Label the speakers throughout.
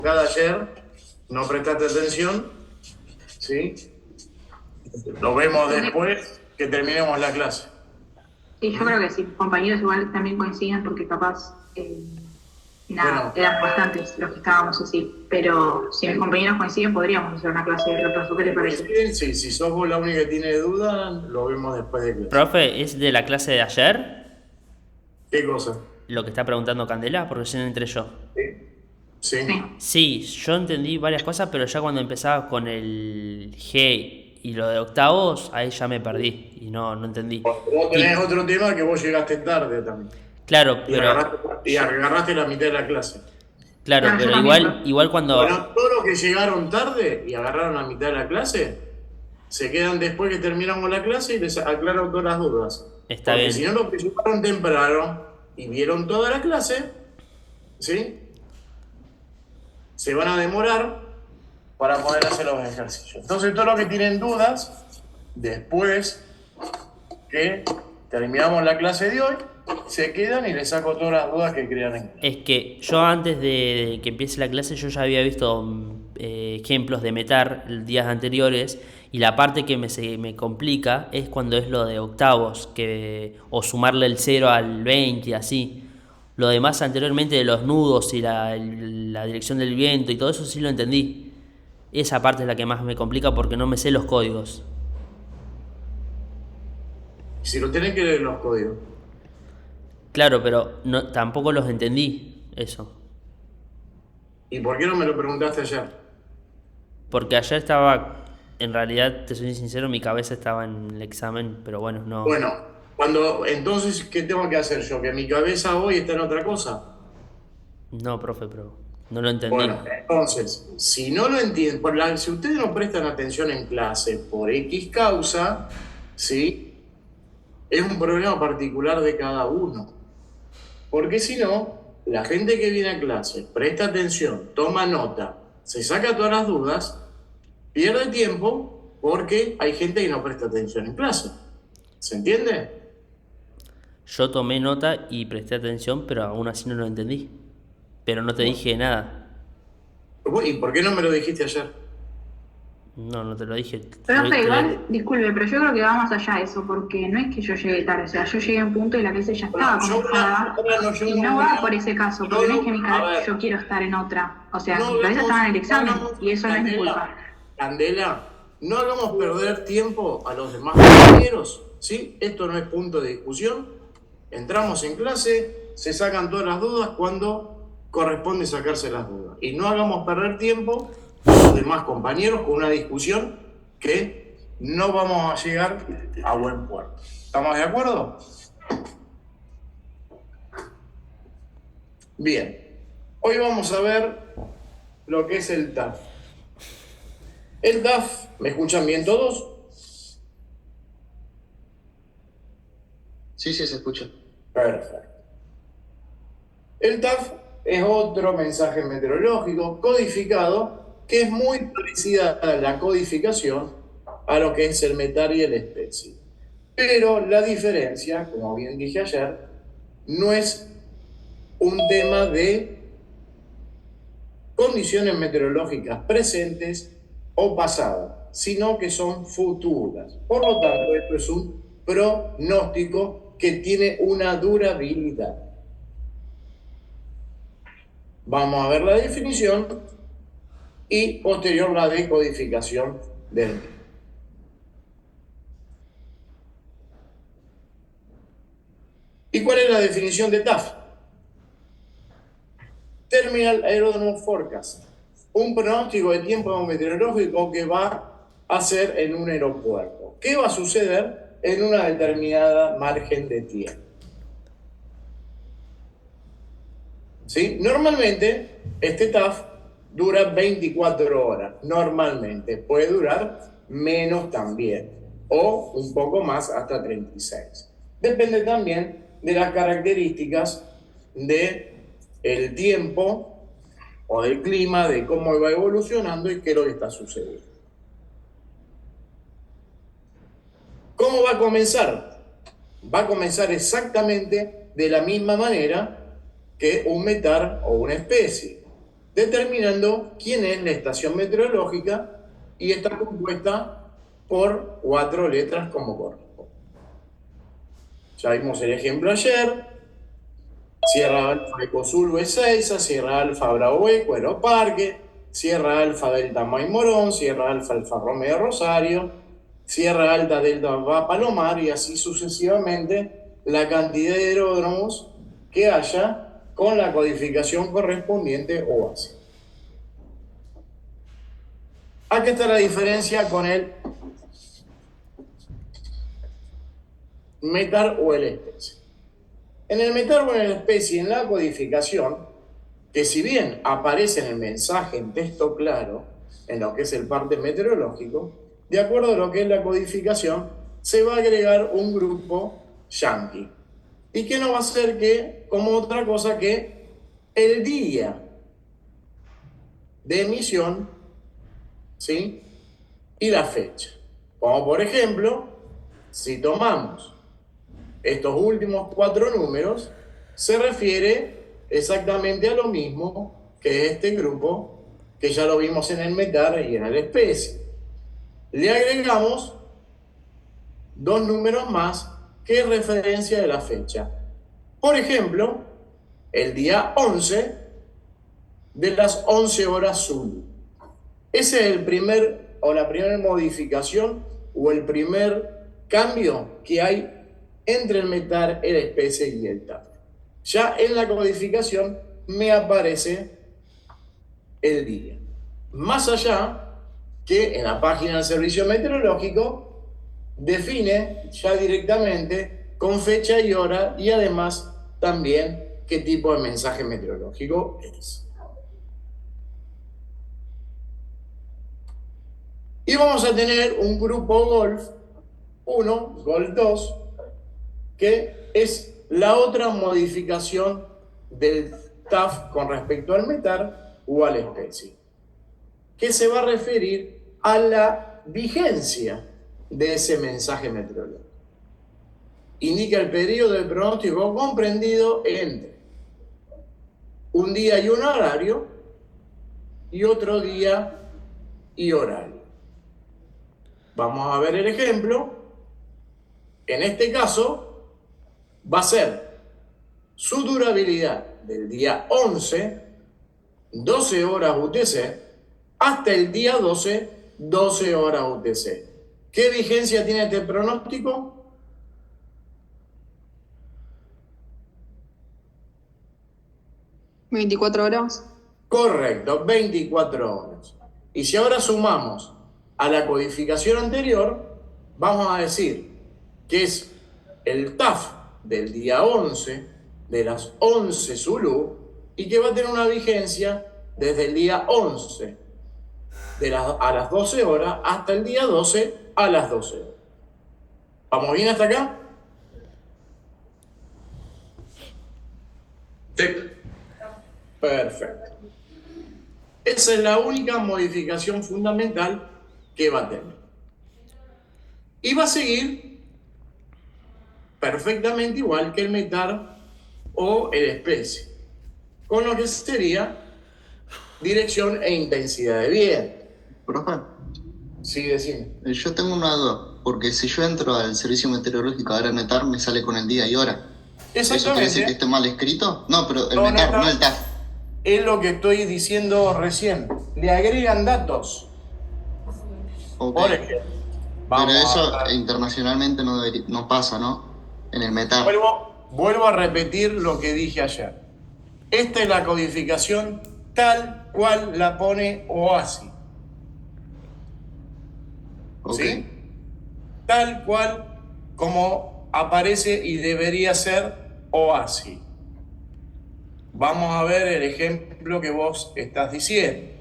Speaker 1: Cada ayer no prestaste atención, ¿sí? Lo vemos después que terminemos la clase.
Speaker 2: Sí, yo
Speaker 1: ¿Mm?
Speaker 2: creo que sí, compañeros igual también coinciden porque capaz, nada,
Speaker 1: Bueno,
Speaker 2: eran bastantes los que estábamos así, pero si mis compañeros coinciden podríamos hacer una clase de repaso, ¿qué te parece?
Speaker 1: coinciden, sí, si sos vos la única que tiene duda, lo vemos después de clase.
Speaker 3: Profe, ¿es de la clase de ayer
Speaker 1: ¿Qué cosa?
Speaker 3: lo que está preguntando Candela? Porque recién entré yo.
Speaker 1: Sí.
Speaker 2: Sí.
Speaker 1: Sí.
Speaker 3: Sí, yo entendí varias cosas, pero ya cuando empezaba con el G y lo de octavos, ahí ya me perdí y no entendí.
Speaker 1: Vos tenés otro tema que vos llegaste tarde también.
Speaker 3: Claro,
Speaker 1: Y
Speaker 3: pero
Speaker 1: agarraste la mitad de la clase.
Speaker 3: claro,
Speaker 2: Claro, yo
Speaker 3: pero
Speaker 2: también,
Speaker 3: igual
Speaker 1: Bueno,
Speaker 3: cuando
Speaker 1: todos los que llegaron tarde y agarraron la mitad de la clase, se quedan después que terminamos la clase y les aclaro todas las dudas.
Speaker 3: está
Speaker 1: Porque si no,
Speaker 3: bien.
Speaker 1: los que llegaron temprano y vieron toda la clase, ¿sí? Se van a demorar para poder hacer los ejercicios. Entonces, todos los que tienen dudas, después que terminamos la clase de hoy, se quedan y les saco todas las dudas que crean en.
Speaker 3: Es que yo antes de que empiece la clase yo ya había visto ejemplos de metar días anteriores y la parte que se me complica es cuando es lo de octavos o sumarle el cero al 20 así. Lo demás anteriormente de los nudos y la dirección del viento y todo eso sí lo entendí. Esa parte es la que más me complica porque no me sé los códigos.
Speaker 1: Si lo tienen que leer los códigos.
Speaker 3: Claro, pero no, tampoco los entendí eso.
Speaker 1: ¿Y por qué no me lo preguntaste ayer?
Speaker 3: Porque ayer estaba, en realidad, te soy sincero, mi cabeza estaba en el examen, pero bueno, no.
Speaker 1: Bueno, entonces, ¿qué tengo que hacer yo? ¿Que mi cabeza hoy está en otra cosa?
Speaker 3: No, profe, pero no lo
Speaker 1: Bueno,
Speaker 3: entendí.
Speaker 1: entonces, si no lo entienden, si ustedes no prestan atención en clase por X causa, ¿sí? Es un problema particular de cada uno. Porque si no, la gente que viene a clase, presta atención, toma nota, se saca todas las dudas, pierde tiempo porque hay gente que no presta atención en clase. ¿Se entiende?
Speaker 3: Yo tomé nota y presté atención, pero aún así no lo entendí. Pero no te
Speaker 1: Bueno,
Speaker 3: dije nada.
Speaker 1: ¿y por qué no me lo dijiste ayer?
Speaker 3: No, no te lo dije.
Speaker 2: Profe, igual, disculpe, pero yo creo que va más allá de eso, porque no es que yo llegue tarde, o sea, yo llegué a un punto y la clase ya
Speaker 1: Bueno,
Speaker 2: estaba comenzada y no va por ese caso, porque no es que
Speaker 1: a ver,
Speaker 2: yo quiero estar en otra, o sea,
Speaker 1: no
Speaker 2: mi cabeza estaba en el
Speaker 1: no
Speaker 2: examen y eso no es mi culpa.
Speaker 1: Candela, no hagamos perder tiempo a los demás compañeros, ¿sí? Esto no es punto de discusión. Entramos en clase, se sacan todas las dudas cuando corresponde sacarse las dudas. Y no hagamos perder tiempo a los demás compañeros con una discusión que no vamos a llegar a buen puerto. ¿Estamos de acuerdo? Bien. Hoy vamos a ver lo que es el TAF. El TAF, ¿me escuchan bien todos?
Speaker 4: Sí, sí, se escucha.
Speaker 1: Perfecto. El TAF es otro mensaje meteorológico codificado que es muy parecida a la codificación a lo que es el metal y el especie. Pero la diferencia, como bien dije ayer, no es un tema de condiciones meteorológicas presentes o pasadas, sino que son futuras. Por lo tanto, esto es un pronóstico que tiene una durabilidad. Vamos a ver la definición y posterior la decodificación del mismo. ¿Y cuál es la definición de TAF? Terminal Aerodrome Forecast, un pronóstico de tiempo meteorológico que va a ser en un aeropuerto. ¿Qué va a suceder en una determinada margen de tiempo? ¿Sí? Normalmente, este TAF dura 24 horas. Normalmente puede durar menos también, o un poco más hasta 36. Depende también de las características del tiempo o del clima, de cómo va evolucionando y qué es lo que está sucediendo. ¿Cómo va a comenzar? Va a comenzar exactamente de la misma manera que un metal o una especie. determinando quién es la estación meteorológica y está compuesta por 4 letras como corresponde. Ya vimos el ejemplo ayer. Sierra Alfa Eco Zulu Ezeiza, Sierra Alfa Bravo Eco Aeroparque, Sierra Alfa Delta Maimorón, Sierra Alfa Alfa Romeo Rosario, Sierra Alta Delta Va Palomar y así sucesivamente la cantidad de aeródromos que haya con la codificación correspondiente o así. Aquí está la diferencia con el METAR o el especie. En el METAR o en el especie, en la codificación, que si bien aparece en el mensaje en texto claro, en lo que es el parte meteorológico, de acuerdo a lo que es la codificación, se va a agregar un grupo yankee. Y que no va a ser que, como otra cosa, que el día de emisión, ¿sí? Y la fecha. Como por ejemplo, si tomamos estos últimos 4 números, se refiere exactamente a lo mismo que este grupo, que ya lo vimos en el METAR y en el especie. Le agregamos 2 números más que es referencia de la fecha. Por ejemplo, el día 11 de las 11 horas Zulu. Ese es el primer o la primera modificación o el primer cambio que hay entre el METAR, el especie y el TAF. Ya en la codificación me aparece el día. Más allá que en la página del Servicio Meteorológico define ya directamente con fecha y hora y además también qué tipo de mensaje meteorológico es. Y vamos a tener un grupo Golf 1, Golf 2, que es la otra modificación del TAF con respecto al METAR o a la especie, que se va a referir a la vigencia de ese mensaje meteorológico. Indica el periodo de pronóstico comprendido entre un día y un horario y otro día y horario. Vamos a ver el ejemplo. En este caso, va a ser su durabilidad del día 11, 12 horas UTC, hasta el día 12, 12 horas UTC. ¿Qué vigencia tiene este pronóstico?
Speaker 4: ¿24 horas?
Speaker 1: Correcto, 24 horas. Y si ahora sumamos a la codificación anterior, vamos a decir que es el TAF del día 11, de las 11 Zulu, y que va a tener una vigencia desde el día 11 a las 12 horas hasta el día 12 a las 12 horas. ¿Vamos bien hasta acá?
Speaker 5: Sí.
Speaker 1: Perfecto. Esa es la única modificación fundamental que va a tener. Y va a seguir perfectamente igual que el METAR o el especie, con lo que sería dirección e intensidad de viento.
Speaker 6: Profe,
Speaker 1: Sí, decime.
Speaker 6: yo tengo una duda, porque si yo entro al servicio meteorológico ahora METAR me sale con el día y hora. ¿Eso quiere decir que esté mal escrito? No, pero el METAR, no el TAF.
Speaker 1: Es lo que estoy diciendo recién. Le agregan datos.
Speaker 6: Ok.
Speaker 1: Por ejemplo,
Speaker 6: Pero eso internacionalmente no pasa, ¿no? En el METAR.
Speaker 1: Vuelvo a repetir lo que dije ayer. Esta es la codificación tal cual la pone OASI.
Speaker 6: Ok.
Speaker 1: ¿Sí? Tal cual como aparece y debería ser OASI. Vamos a ver el ejemplo que vos estás diciendo.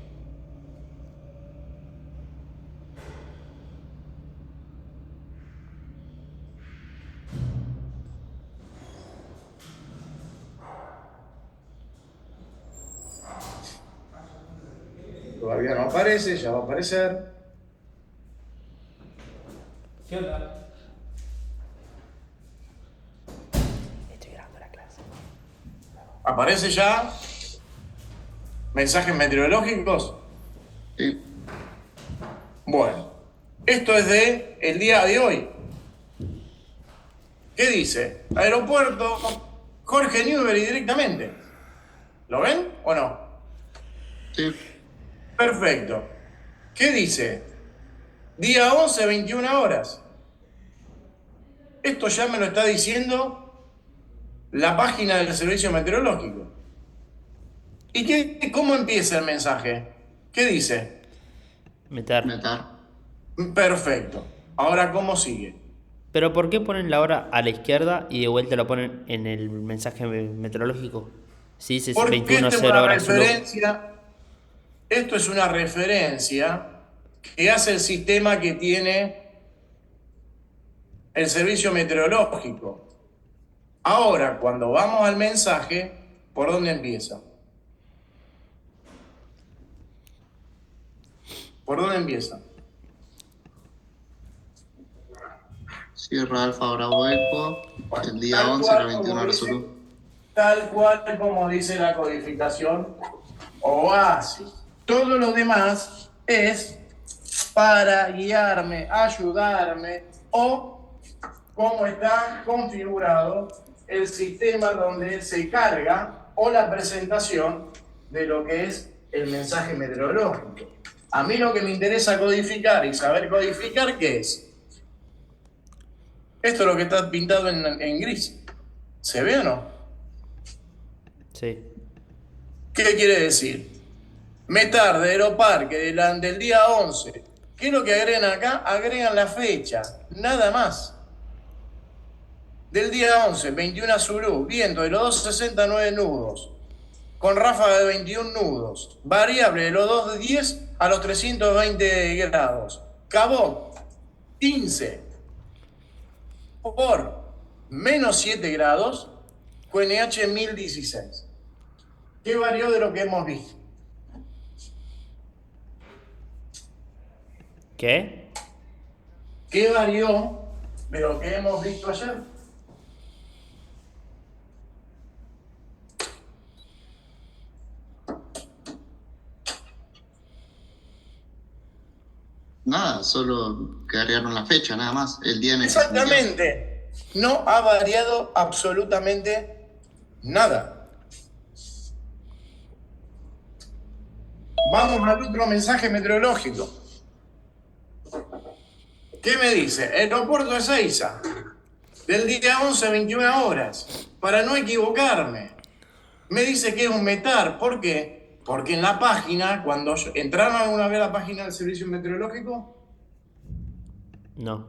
Speaker 1: Todavía no aparece, ya va a aparecer.
Speaker 5: ¿Qué onda?
Speaker 3: Estoy grabando la clase.
Speaker 1: ¿Aparece ya? ¿Mensajes meteorológicos?
Speaker 6: Sí.
Speaker 1: Bueno, esto es de el día de hoy. ¿Qué dice? Aeropuerto Jorge Newbery directamente. ¿Lo ven o no?
Speaker 6: Sí.
Speaker 1: Perfecto. ¿Qué dice? Día 11, 21 horas. Esto ya me lo está diciendo la página del servicio meteorológico. ¿Y cómo empieza el mensaje? ¿Qué dice?
Speaker 3: Meter.
Speaker 1: Perfecto. Ahora, ¿cómo sigue?
Speaker 3: Pero ¿por qué ponen la hora a la izquierda y de vuelta lo ponen en el mensaje meteorológico? Si dice
Speaker 1: Porque
Speaker 3: 21:0 horas Zulu.
Speaker 1: Esto es una referencia que hace el sistema que tiene el servicio meteorológico. Ahora, cuando vamos al mensaje, ¿por dónde empieza? ¿Por dónde empieza?
Speaker 6: Sierra Alfa Bravo Eco, el día 11 a las 21 horas Zulu.
Speaker 1: Tal cual como dice la codificación OASI. Todo lo demás es para guiarme, ayudarme o cómo está configurado el sistema donde se carga o la presentación de lo que es el mensaje meteorológico. A mí lo que me interesa codificar y saber codificar, ¿qué es? Esto es lo que está pintado en gris. ¿Se ve o no?
Speaker 3: Sí.
Speaker 1: ¿Qué quiere decir? Metar de Aeroparque del día 11. ¿Qué es lo que agregan acá? Agregan la fecha, nada más. Del día 11, 21 Zulu, viento de los 269 nudos, con ráfaga de 21 nudos, variable de los 210 a los 320 grados. Cabot, 15 por menos 7 grados, QNH 1016. ¿Qué varió de lo que hemos visto?
Speaker 3: ¿Qué?
Speaker 1: ¿Qué varió de lo que hemos visto ayer?
Speaker 6: Nada, solo que agregaron la fecha, nada más. El día en el que
Speaker 1: Exactamente. No ha variado absolutamente nada. Vamos al otro mensaje meteorológico. ¿Qué me dice? Aeropuerto de Ezeiza, del día 11 a 21 horas, para no equivocarme. Me dice que es un METAR. ¿Por qué? Porque en la página, cuando entraron alguna vez a la página del servicio meteorológico,
Speaker 3: No.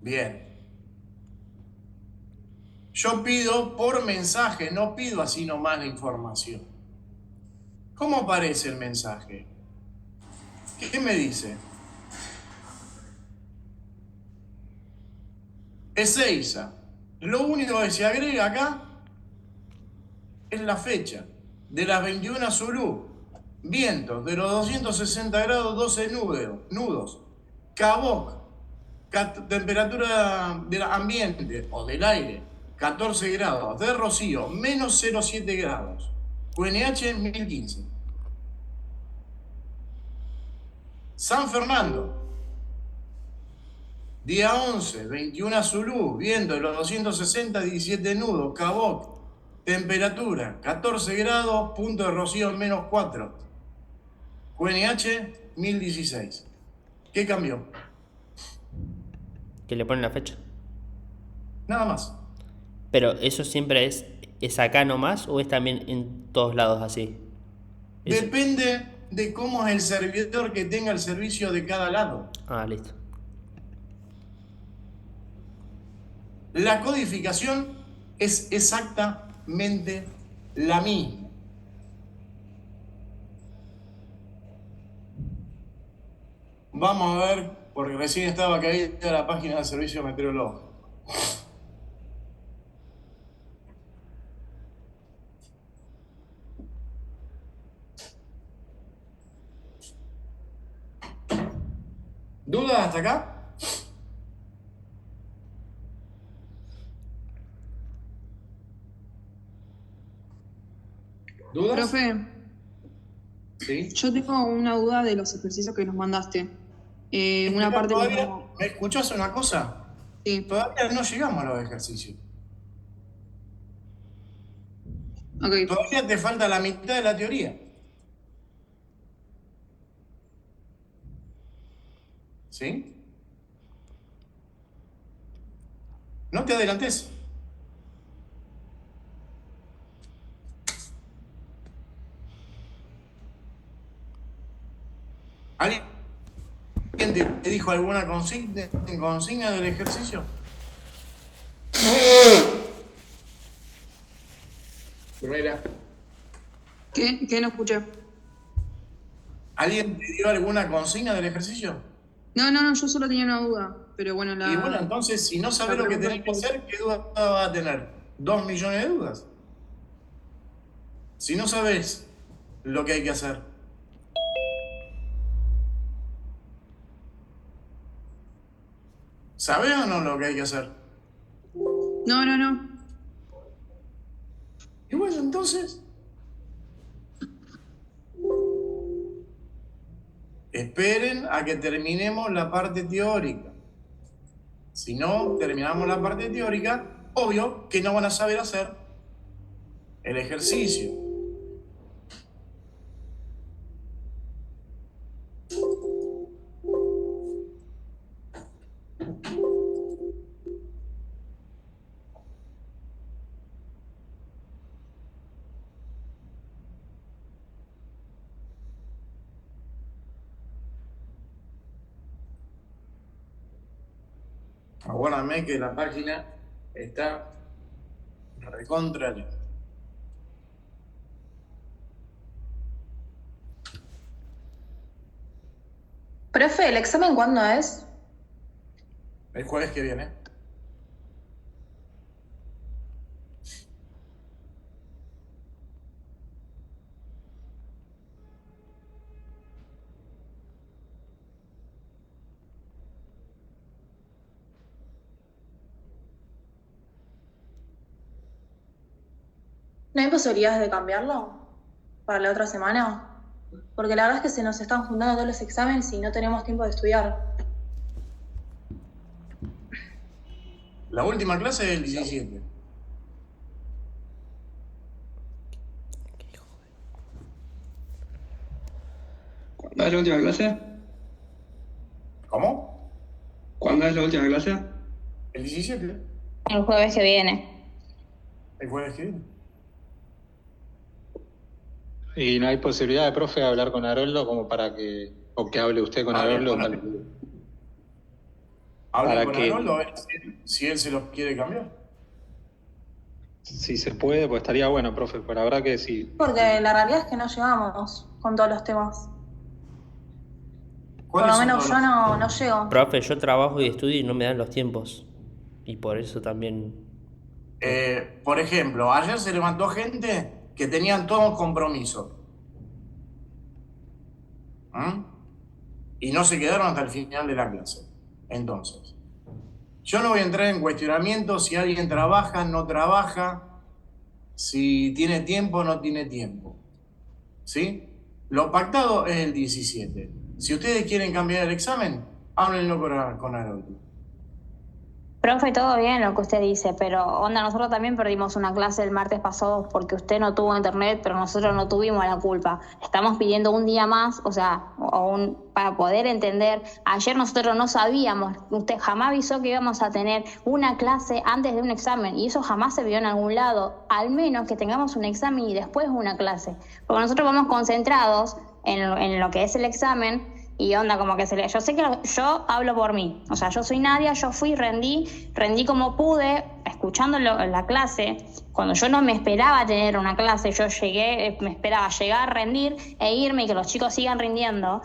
Speaker 1: bien. Yo pido por mensaje, no pido así nomás la información. ¿Cómo aparece el mensaje? ¿Qué me dice? Ezeiza. Lo único que se agrega acá es la fecha de las 21 Zulu. Vientos de los 260 grados, 12 nudos. Cabot, temperatura del ambiente o del aire, 14 grados. De Rocío, menos 0,7 grados. QNH 1015. San Fernando, día 11, 21 Zulu, viento de los 260, 17 nudos. Cabot, temperatura 14 grados, punto de rocío menos 4. QNH 1016. ¿Qué cambió?
Speaker 3: Que le ponen la fecha.
Speaker 1: Nada más.
Speaker 3: Pero eso siempre es acá nomás o es también en todos lados así.
Speaker 1: Depende de cómo es el servidor que tenga el servicio de cada lado.
Speaker 3: Ah, listo.
Speaker 1: La codificación es exactamente la misma. Vamos a ver, porque recién estaba caída la página del servicio meteorológico. ¿Dudas hasta acá? ¿Dudas?
Speaker 2: Profe,
Speaker 1: ¿sí?
Speaker 4: Yo tengo una duda de los ejercicios que nos mandaste. Una parte
Speaker 1: todavía, ¿me escuchás una cosa?
Speaker 4: Sí.
Speaker 1: Todavía no llegamos a los ejercicios.
Speaker 4: Okay.
Speaker 1: Todavía te falta la mitad de la teoría. ¿Sí? No te adelantes. ¿Alguien te dijo alguna consigna del ejercicio? Primera.
Speaker 4: ¿Qué no escuché?
Speaker 1: ¿Alguien te dio alguna consigna del ejercicio?
Speaker 4: No, yo solo tenía una duda, pero bueno,
Speaker 1: Y bueno, entonces, si no sabes lo que tenés que hacer, ¿qué duda vas a tener? 2 millones de dudas. Si no sabes lo que hay que hacer. ¿Sabés o no lo que hay que hacer?
Speaker 4: No.
Speaker 1: Y bueno, entonces... esperen a que terminemos la parte teórica. Si no terminamos la parte teórica, obvio que no van a saber hacer el ejercicio. Aguárdame que la página está recontra lenta.
Speaker 5: Profe, ¿el examen cuándo es?
Speaker 1: El jueves que viene.
Speaker 5: ¿No hay posibilidades de cambiarlo para la otra semana? Porque la verdad es que se nos están juntando todos los exámenes y no tenemos tiempo de estudiar.
Speaker 1: La última clase es el 17.
Speaker 7: ¿Cuándo es la última clase?
Speaker 1: ¿Cómo?
Speaker 7: ¿Cuándo es la última clase?
Speaker 1: El 17.
Speaker 8: El jueves que viene.
Speaker 1: El jueves que viene.
Speaker 9: ¿Y no hay posibilidad de, profe, hablar con Haroldo como para que, o que hable usted con Haroldo?
Speaker 1: Habla con Haroldo a ver si él se los quiere cambiar.
Speaker 9: Si se puede, pues estaría bueno, profe, pero habrá que sí.
Speaker 5: Porque la realidad es que no llegamos con todos los temas. Por lo menos yo no llego.
Speaker 3: Profe, yo trabajo y estudio y no me dan los tiempos. Y por eso también...
Speaker 1: Por ejemplo, ayer se levantó gente que tenían todos compromisos. Y no se quedaron hasta el final de la clase. Entonces, yo no voy a entrar en cuestionamiento si alguien trabaja, no trabaja, si tiene tiempo o no tiene tiempo. ¿Sí? Lo pactado es el 17. Si ustedes quieren cambiar el examen, háblenlo con Haroldo.
Speaker 8: Profe, todo bien lo que usted dice, pero onda, nosotros también perdimos una clase el martes pasado porque usted no tuvo internet, pero nosotros no tuvimos la culpa. Estamos pidiendo un día más, o sea, para poder entender. Ayer nosotros no sabíamos, usted jamás avisó que íbamos a tener una clase antes de un examen y eso jamás se vio en algún lado, al menos que tengamos un examen y después una clase. Porque nosotros vamos concentrados en lo que es el examen. Y onda, como que yo sé que yo hablo por mí. O sea, yo soy Nadia, yo fui, rendí como pude, escuchando la clase. Cuando yo no me esperaba tener una clase, yo me esperaba llegar, rendir e irme y que los chicos sigan rindiendo.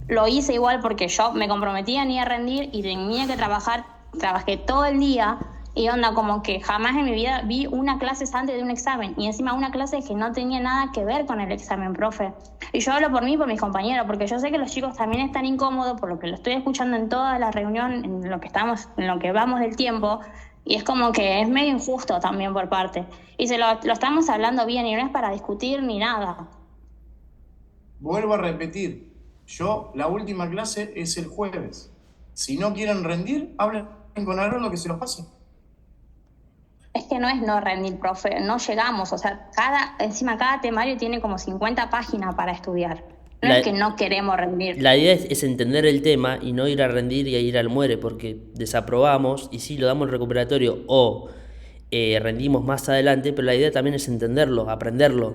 Speaker 8: Lo hice igual porque yo me comprometía ni a rendir y tenía que trabajar. Trabajé todo el día y onda, como que jamás en mi vida vi una clase antes de un examen. Y encima una clase que no tenía nada que ver con el examen, profe. Y yo hablo por mí y por mis compañeros, porque yo sé que los chicos también están incómodos, por lo que lo estoy escuchando en toda la reunión, en lo que vamos del tiempo, y es como que es medio injusto también por parte. Y lo estamos hablando bien, y no es para discutir ni nada.
Speaker 1: Vuelvo a repetir, la última clase es el jueves. Si no quieren rendir, hablen con Haroldo que se los pase.
Speaker 8: Es que no es no rendir, profe, no llegamos, o sea, encima cada temario tiene como 50 páginas para estudiar. No es que no queremos rendir.
Speaker 3: La idea es entender el tema y no ir a rendir y a ir al muere, porque desaprobamos y sí lo damos el recuperatorio o rendimos más adelante, pero la idea también es entenderlo, aprenderlo,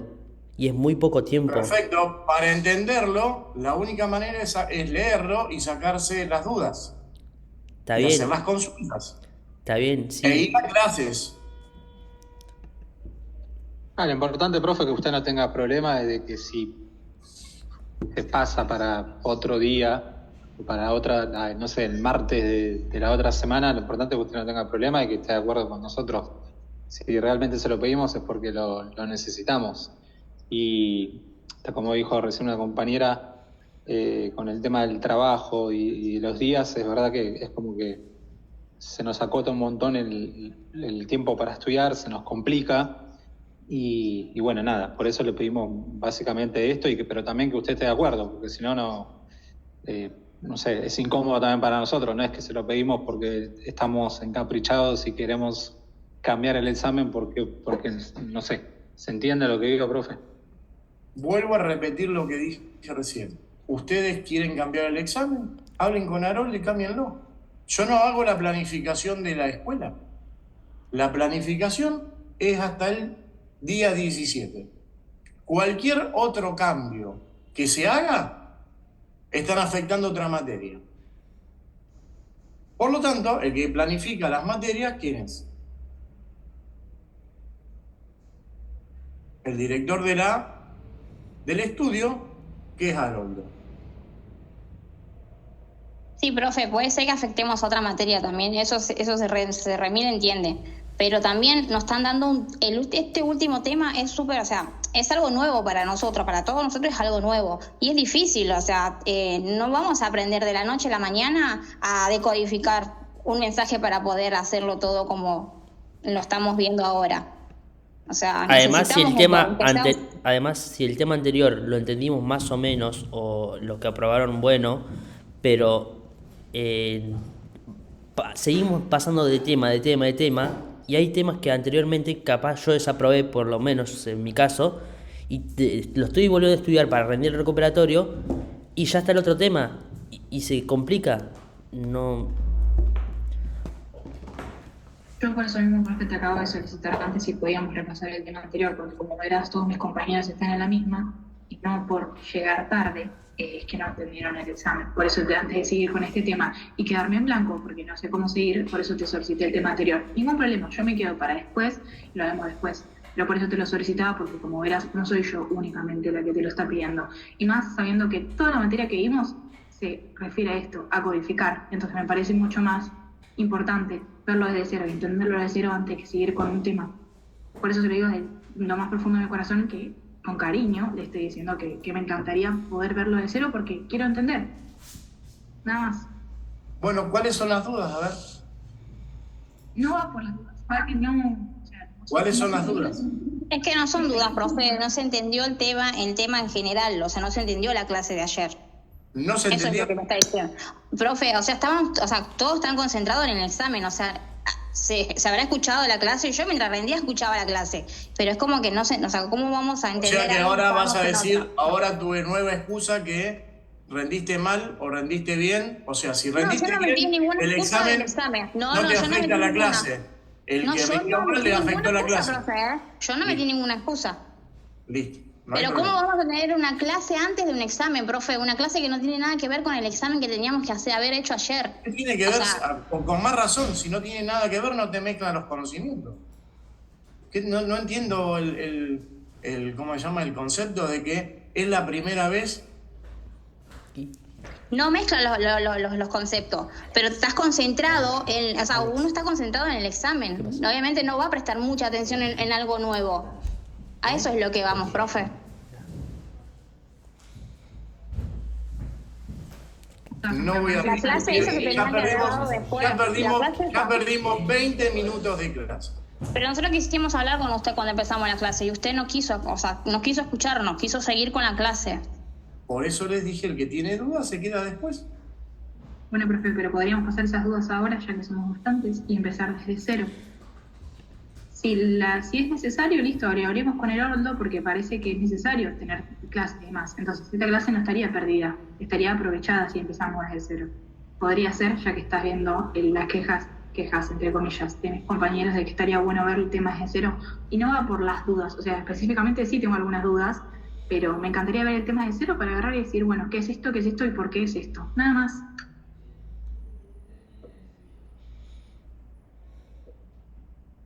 Speaker 3: y es muy poco tiempo.
Speaker 1: Perfecto, para entenderlo, la única manera es leerlo y sacarse las dudas.
Speaker 3: Está
Speaker 1: y
Speaker 3: bien.
Speaker 1: hacer las consultas.
Speaker 3: Está bien, sí.
Speaker 1: E ir a clases.
Speaker 9: Lo importante, profe, que usted no tenga problema de que si se pasa para otro día, para otra, no sé, el martes de la otra semana, lo importante es que usted no tenga problema y que esté de acuerdo con nosotros. Si realmente se lo pedimos es porque lo necesitamos. Y como dijo recién una compañera, con el tema del trabajo y los días, es verdad que es como que se nos acota un montón el tiempo para estudiar, se nos complica. Y bueno, nada, por eso le pedimos básicamente esto, pero también que usted esté de acuerdo, porque si no, no sé, es incómodo también para nosotros, no es que se lo pedimos porque estamos encaprichados y queremos cambiar el examen porque no sé, ¿se entiende lo que digo, profe?
Speaker 1: Vuelvo a repetir lo que dije recién. ¿Ustedes quieren cambiar el examen? Hablen con Haroldo y cámbienlo. Yo no hago la planificación de la escuela. La planificación es hasta el día 17. Cualquier otro cambio que se haga están afectando otra materia. Por lo tanto, el que planifica las materias, ¿quién es? El director del estudio, que es Haroldo.
Speaker 8: Sí, profe, puede ser que afectemos a otra materia también, eso se remil entiende. Pero también nos están dando este último tema es súper, o sea, es algo nuevo para nosotros, para todos nosotros es algo nuevo. Y es difícil, o sea, no vamos a aprender de la noche a la mañana a decodificar un mensaje para poder hacerlo todo como lo estamos viendo ahora. O sea,
Speaker 3: además, si el tema anterior lo entendimos más o menos, o lo que aprobaron bueno, pero seguimos pasando de tema, y hay temas que anteriormente capaz yo desaprobé, por lo menos en mi caso, y lo estoy volviendo a estudiar para rendir el recuperatorio, y ya está el otro tema, y se complica. No.
Speaker 2: Yo por eso mismo, profe, te acabo de solicitar antes si podíamos repasar el tema anterior, porque como verás, todos mis compañeros están en la misma, y no por llegar tarde, es que no entendieron el examen. Por eso antes de seguir con este tema y quedarme en blanco, porque no sé cómo seguir, por eso te solicité el tema anterior. Ningún problema, yo me quedo para después y lo vemos después. Pero por eso te lo solicitaba, porque como verás, no soy yo únicamente la que te lo está pidiendo. Y más sabiendo que toda la materia que vimos se refiere a esto, a codificar. Entonces me parece mucho más importante verlo desde cero, entenderlo desde cero antes que seguir con un tema. Por eso te lo digo desde lo más profundo de mi corazón, que con cariño le estoy diciendo que me encantaría poder verlo de cero porque quiero entender. Nada más.
Speaker 1: Bueno, ¿cuáles son las dudas? A ver.
Speaker 2: No va por las dudas, para que no...
Speaker 1: ¿Cuáles son las dudas?
Speaker 8: Es que no son dudas, profe, no se entendió el tema en general, o sea, no se entendió la clase de ayer.
Speaker 1: No se entendió.
Speaker 8: Eso es lo que me está diciendo. Profe, o sea, todos están concentrados en el examen, o sea, se habrá escuchado la clase, yo mientras rendía escuchaba la clase, pero es como que no sé, o sea, ¿cómo vamos a entender?
Speaker 1: O sea que ahora vas a decir, ahora tuve nueva excusa que rendiste mal o rendiste bien, o sea, si rendiste bien, el examen no te afecta a la clase. El que rindió mal le afectó a la clase.
Speaker 8: Profe, yo no metí ninguna excusa.
Speaker 1: Listo.
Speaker 8: Pero ¿cómo vamos a tener una clase antes de un examen, profe? Una clase que no tiene nada que ver con el examen que teníamos que haber hecho ayer.
Speaker 1: ¿Qué tiene que ver? Con más razón, si no tiene nada que ver, no te mezclan los conocimientos. No entiendo ¿cómo se llama? El concepto de que es la primera vez.
Speaker 8: No mezclan los conceptos, pero estás concentrado uno está concentrado en el examen. Obviamente no va a prestar mucha atención en algo nuevo. A eso es lo que vamos, profe.
Speaker 1: No voy a...
Speaker 8: La clase esa se tenía que haber dado después.
Speaker 1: Ya perdimos 20 minutos de clase.
Speaker 8: Pero nosotros quisimos hablar con usted cuando empezamos la clase y usted no quiso escucharnos, quiso seguir con la clase.
Speaker 1: Por eso les dije, el que tiene dudas se queda después.
Speaker 2: Bueno, profe, pero podríamos pasar esas dudas ahora, ya que somos bastantes, y empezar desde cero. Si es necesario, listo, abrimos con el Ordo porque parece que es necesario tener clases y demás. Entonces, esta clase no estaría perdida, estaría aprovechada si empezamos desde cero. Podría ser, ya que estás viendo las quejas entre comillas, de mis compañeros de que estaría bueno ver el tema desde cero. Y no va por las dudas, o sea, específicamente sí tengo algunas dudas, pero me encantaría ver el tema desde cero para agarrar y decir, bueno, ¿qué es esto y por qué es esto? Nada más.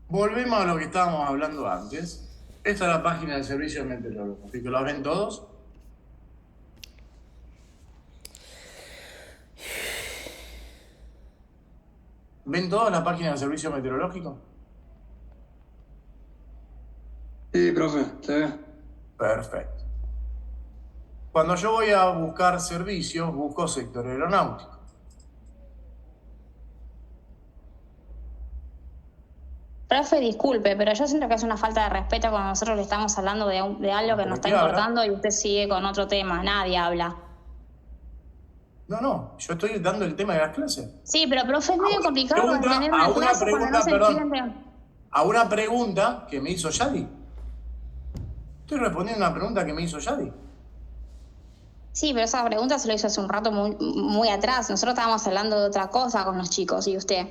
Speaker 1: Volvemos a lo que estábamos hablando antes. Esta es la página del servicio meteorológico. ¿La ven todos? ¿Ven todos la página del servicio meteorológico?
Speaker 7: Sí, profe, se ve.
Speaker 1: Perfecto. Cuando yo voy a buscar servicios, busco sector aeronáutico.
Speaker 8: Profe, disculpe, pero yo siento que es una falta de respeto cuando nosotros le estamos hablando de algo que nos está importando y usted sigue con otro tema. Nadie habla.
Speaker 1: No, yo estoy dando el tema de las clases.
Speaker 8: Sí, pero profe, es medio complicado mantener una clase cuando no se entiende.
Speaker 1: A una pregunta que me hizo Yadi. Estoy respondiendo a una pregunta que me hizo Yadi.
Speaker 8: Sí, pero esa pregunta se lo hizo hace un rato muy atrás. Nosotros estábamos hablando de otra cosa con los chicos y usted.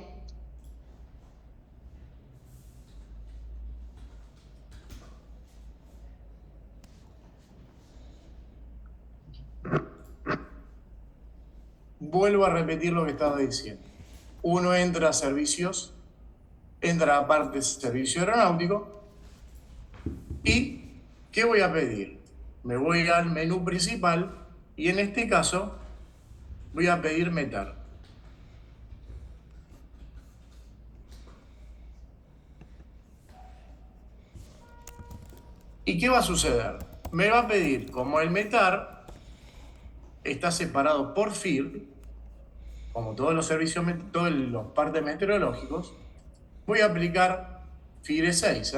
Speaker 1: Vuelvo a repetir lo que estaba diciendo. Uno entra a servicios, entra a parte de servicio aeronáutico y ¿qué voy a pedir? Me voy al menú principal y en este caso voy a pedir METAR. ¿Y qué va a suceder? Me va a pedir, como el METAR está separado por FIR, como todos los servicios, todos los partes meteorológicos, voy a aplicar FIR 6.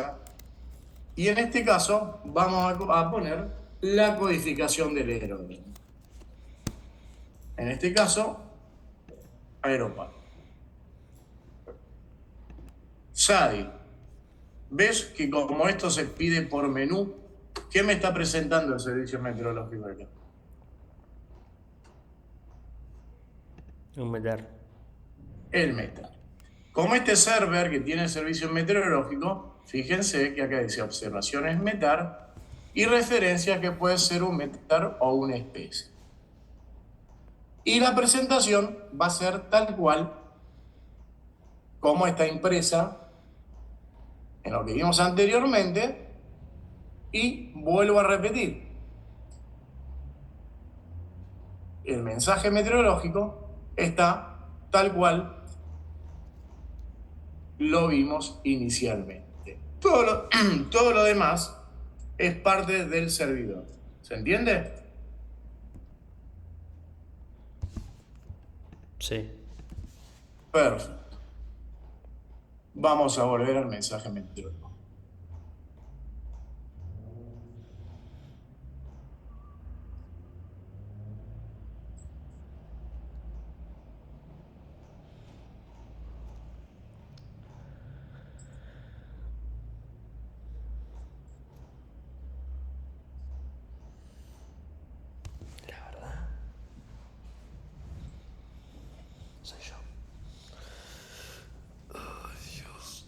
Speaker 1: Y en este caso vamos a poner la codificación del aeródromo. En este caso, Aeropar. Yadi, ¿ves que como esto se pide por menú, qué me está presentando el servicio meteorológico acá?
Speaker 3: Un METAR.
Speaker 1: El METAR. Como este server que tiene el servicio meteorológico, fíjense que acá dice observaciones METAR y referencia que puede ser un METAR o una especie. Y la presentación va a ser tal cual como está impresa en lo que vimos anteriormente y vuelvo a repetir. El mensaje meteorológico está tal cual lo vimos inicialmente. Todo lo demás es parte del servidor. ¿Se entiende?
Speaker 3: Sí.
Speaker 1: Perfecto. Vamos a volver al mensaje meteorológico.
Speaker 3: Soy yo. Ay, Dios.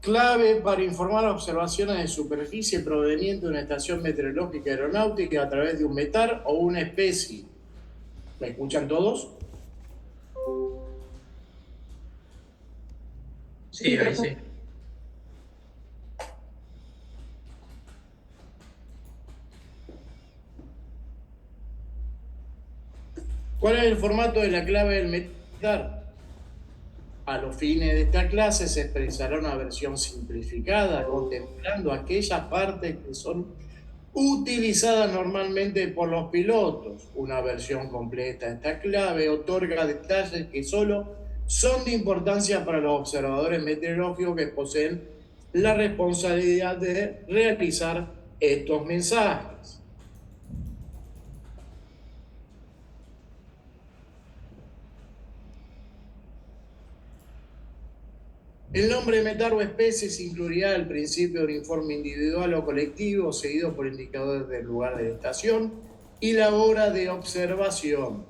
Speaker 1: Clave para informar observaciones de superficie provenientes de una estación meteorológica aeronáutica a través de un METAR o una especie. ¿Me escuchan todos?
Speaker 10: Sí, ahí sí.
Speaker 1: ¿Cuál es el formato de la clave del METAR? A los fines de esta clase se expresará una versión simplificada, contemplando aquellas partes que son utilizadas normalmente por los pilotos. Una versión completa de esta clave otorga detalles que solo son de importancia para los observadores meteorológicos que poseen la responsabilidad de realizar estos mensajes. El nombre METAR o especies incluirá el principio de un informe individual o colectivo, seguido por indicadores del lugar de la estación y la hora de observación.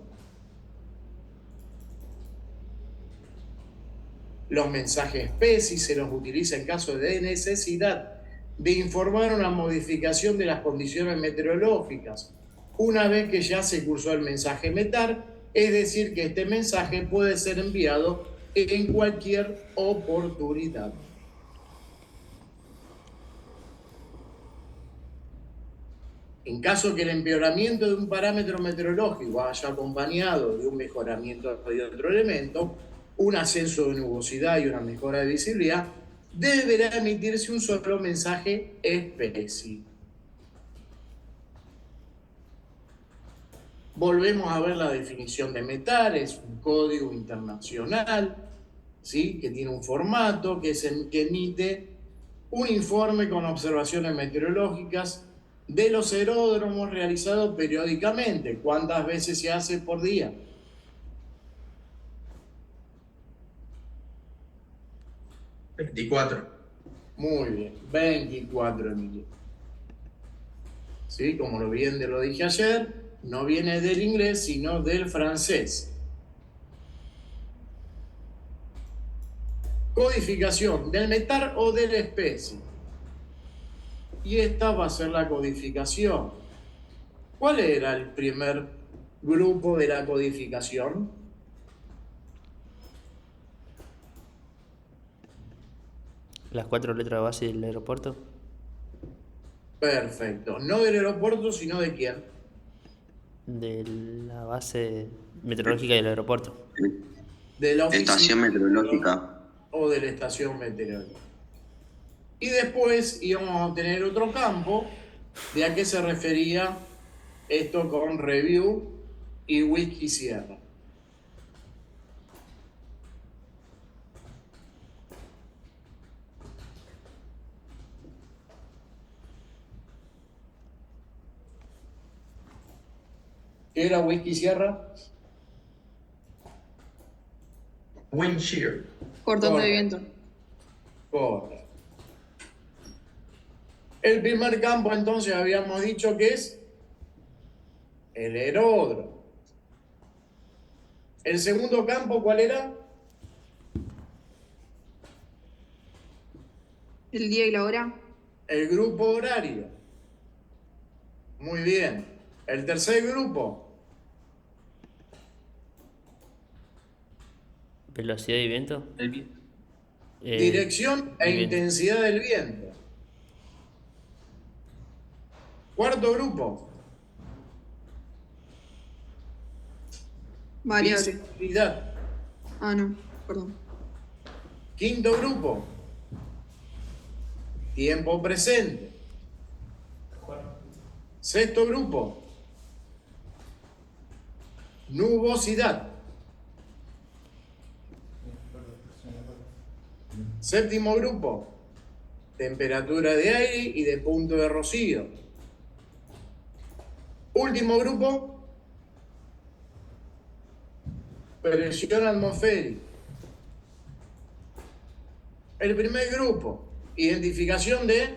Speaker 1: Los mensajes especies se los utiliza en caso de necesidad de informar una modificación de las condiciones meteorológicas, una vez que ya se cursó el mensaje METAR, es decir, que este mensaje puede ser enviado en cualquier oportunidad. En caso que el empeoramiento de un parámetro meteorológico haya acompañado de un mejoramiento de otro elemento, un ascenso de nubosidad y una mejora de visibilidad, deberá emitirse un solo mensaje especie. Volvemos a ver la definición de METAR, es un código internacional, ¿sí? Que tiene un formato, que emite un informe con observaciones meteorológicas de los aeródromos realizados periódicamente. ¿Cuántas veces se hace por día?
Speaker 10: 24.
Speaker 1: Muy bien, 24, Emilio. ¿Sí? Como lo dije ayer, no viene del inglés, sino del francés. Codificación del METAR o de la especie. Y esta va a ser la codificación. ¿Cuál era el primer grupo de la codificación?
Speaker 3: Las 4 letras base del aeropuerto.
Speaker 1: Perfecto. No del aeropuerto, sino de quién.
Speaker 3: De la base meteorológica del aeropuerto.
Speaker 1: De la
Speaker 11: estación meteorológica.
Speaker 1: O de la estación meteorológica. Y después íbamos a tener otro campo de a qué se refería esto con review y whisky sierra. ¿Qué era whisky sierra?
Speaker 10: Wind shear.
Speaker 4: Cortante de viento.
Speaker 1: Correcto. El primer campo entonces habíamos dicho que es el aeródromo. El segundo campo, ¿cuál era?
Speaker 4: El día y la hora.
Speaker 1: El grupo horario. Muy bien. El tercer grupo.
Speaker 3: Velocidad y viento.
Speaker 1: Dirección e intensidad del viento. Cuarto grupo.
Speaker 4: Variable.
Speaker 1: Visibilidad.
Speaker 4: Ah, no, perdón.
Speaker 1: Quinto grupo. Tiempo presente. Sexto grupo. Nubosidad. Séptimo grupo. Temperatura de aire y de punto de rocío. Último grupo. Presión atmosférica. El primer grupo. Identificación de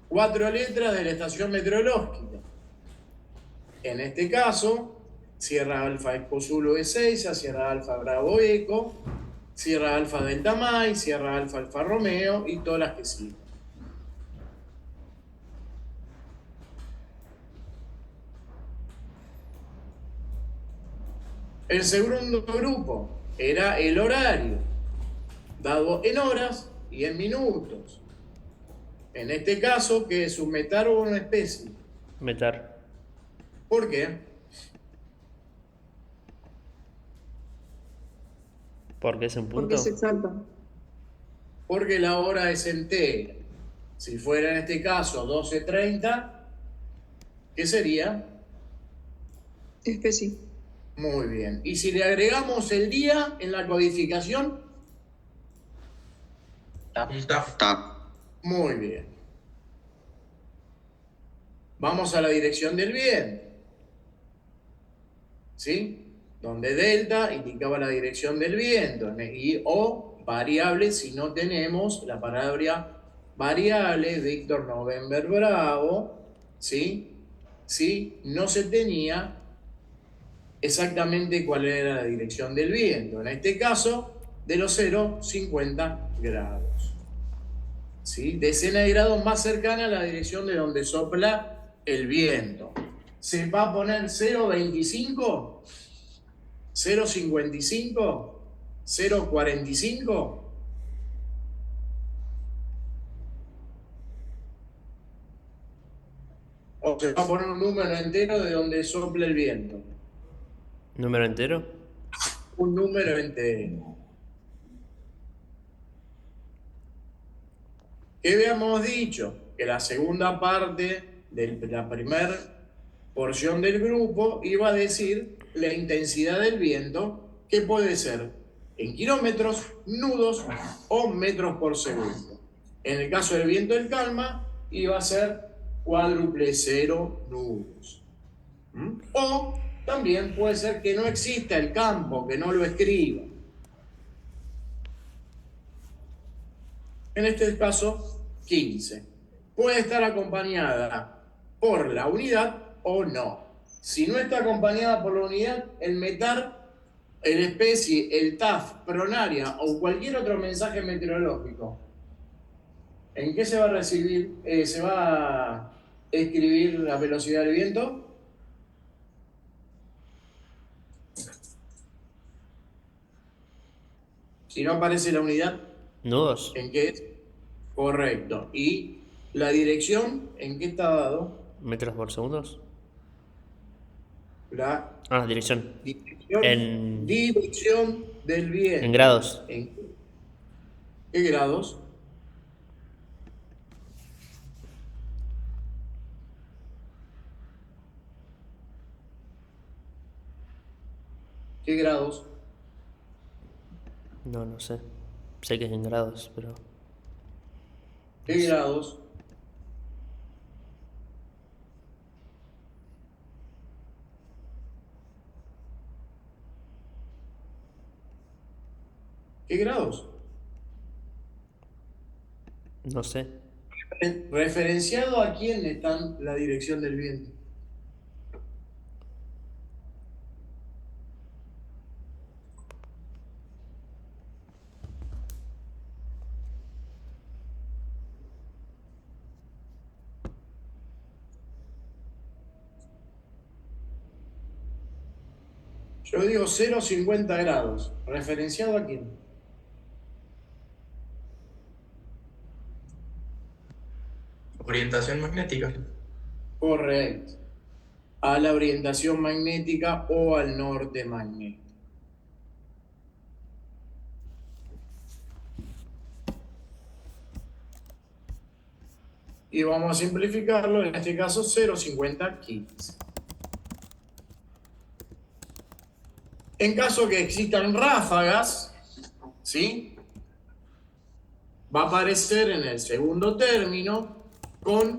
Speaker 1: 4 letras de la estación meteorológica. En este caso, Sierra Alfa Eco Zulu E6 a Sierra Alfa Bravo Eco, Sierra Alfa Delta Mike, Sierra Alfa Alfa Romeo y todas las que siguen. El segundo grupo era el horario, dado en horas y en minutos. En este caso, ¿qué es un metar o una especie?
Speaker 3: Metar.
Speaker 1: ¿Por qué?
Speaker 3: Porque es un punto.
Speaker 4: Porque es exacto.
Speaker 1: Porque la hora es entera. Si fuera en este caso 12:30, ¿qué sería?
Speaker 4: Especie.
Speaker 1: Muy bien. Y si le agregamos el día en la codificación,
Speaker 6: Está.
Speaker 1: muy bien. Vamos a la dirección del viento. ¿Sí? Donde delta indicaba la dirección del viento. Y o variable si no tenemos la palabra variable, Víctor November Bravo. ¿Sí? ¿Sí? No se tenía exactamente cuál era la dirección del viento. En este caso, de los 0,50 grados. ¿Sí? Decena de grados más cercana a la dirección de donde sopla el viento. ¿Se va a poner 0,25? ¿0,55? ¿0,45? ¿O se va a poner un número entero de donde sopla el viento?
Speaker 3: ¿Número entero?
Speaker 1: Un número entero. ¿Qué habíamos dicho? Que la segunda parte de la primera porción del grupo iba a decir la intensidad del viento, que puede ser en kilómetros, nudos o metros por segundo. En el caso del viento en calma, iba a ser cuádruple 0 nudos. O también puede ser que no exista el campo, que no lo escriba. En este caso, 15. Puede estar acompañada por la unidad o no. Si no está acompañada por la unidad, el METAR, el especie, el TAF, pronaria o cualquier otro mensaje meteorológico, ¿en qué se va a recibir? ¿Se va a escribir la velocidad del viento? Si no aparece la unidad,
Speaker 3: ¿Nudos?
Speaker 1: ¿en qué es? Correcto. ¿Y la dirección en qué está dado?
Speaker 3: ¿Metros por segundos?
Speaker 1: La
Speaker 3: Dirección.
Speaker 1: dirección, dirección del viento.
Speaker 3: En grados.
Speaker 1: ¿En qué grados? ¿Qué grados?
Speaker 3: No sé. Sé que es en grados, pero...
Speaker 1: ¿Qué grados? ¿Qué grados?
Speaker 3: No sé.
Speaker 1: ¿Referenciado a quién está la dirección del viento? Yo digo 0,50 grados. ¿Referenciado a quién?
Speaker 10: Orientación magnética.
Speaker 1: Correcto. A la orientación magnética o al norte magnético. Y vamos a simplificarlo, en este caso 0,5015. En caso que existan ráfagas, ¿sí? Va a aparecer en el segundo término con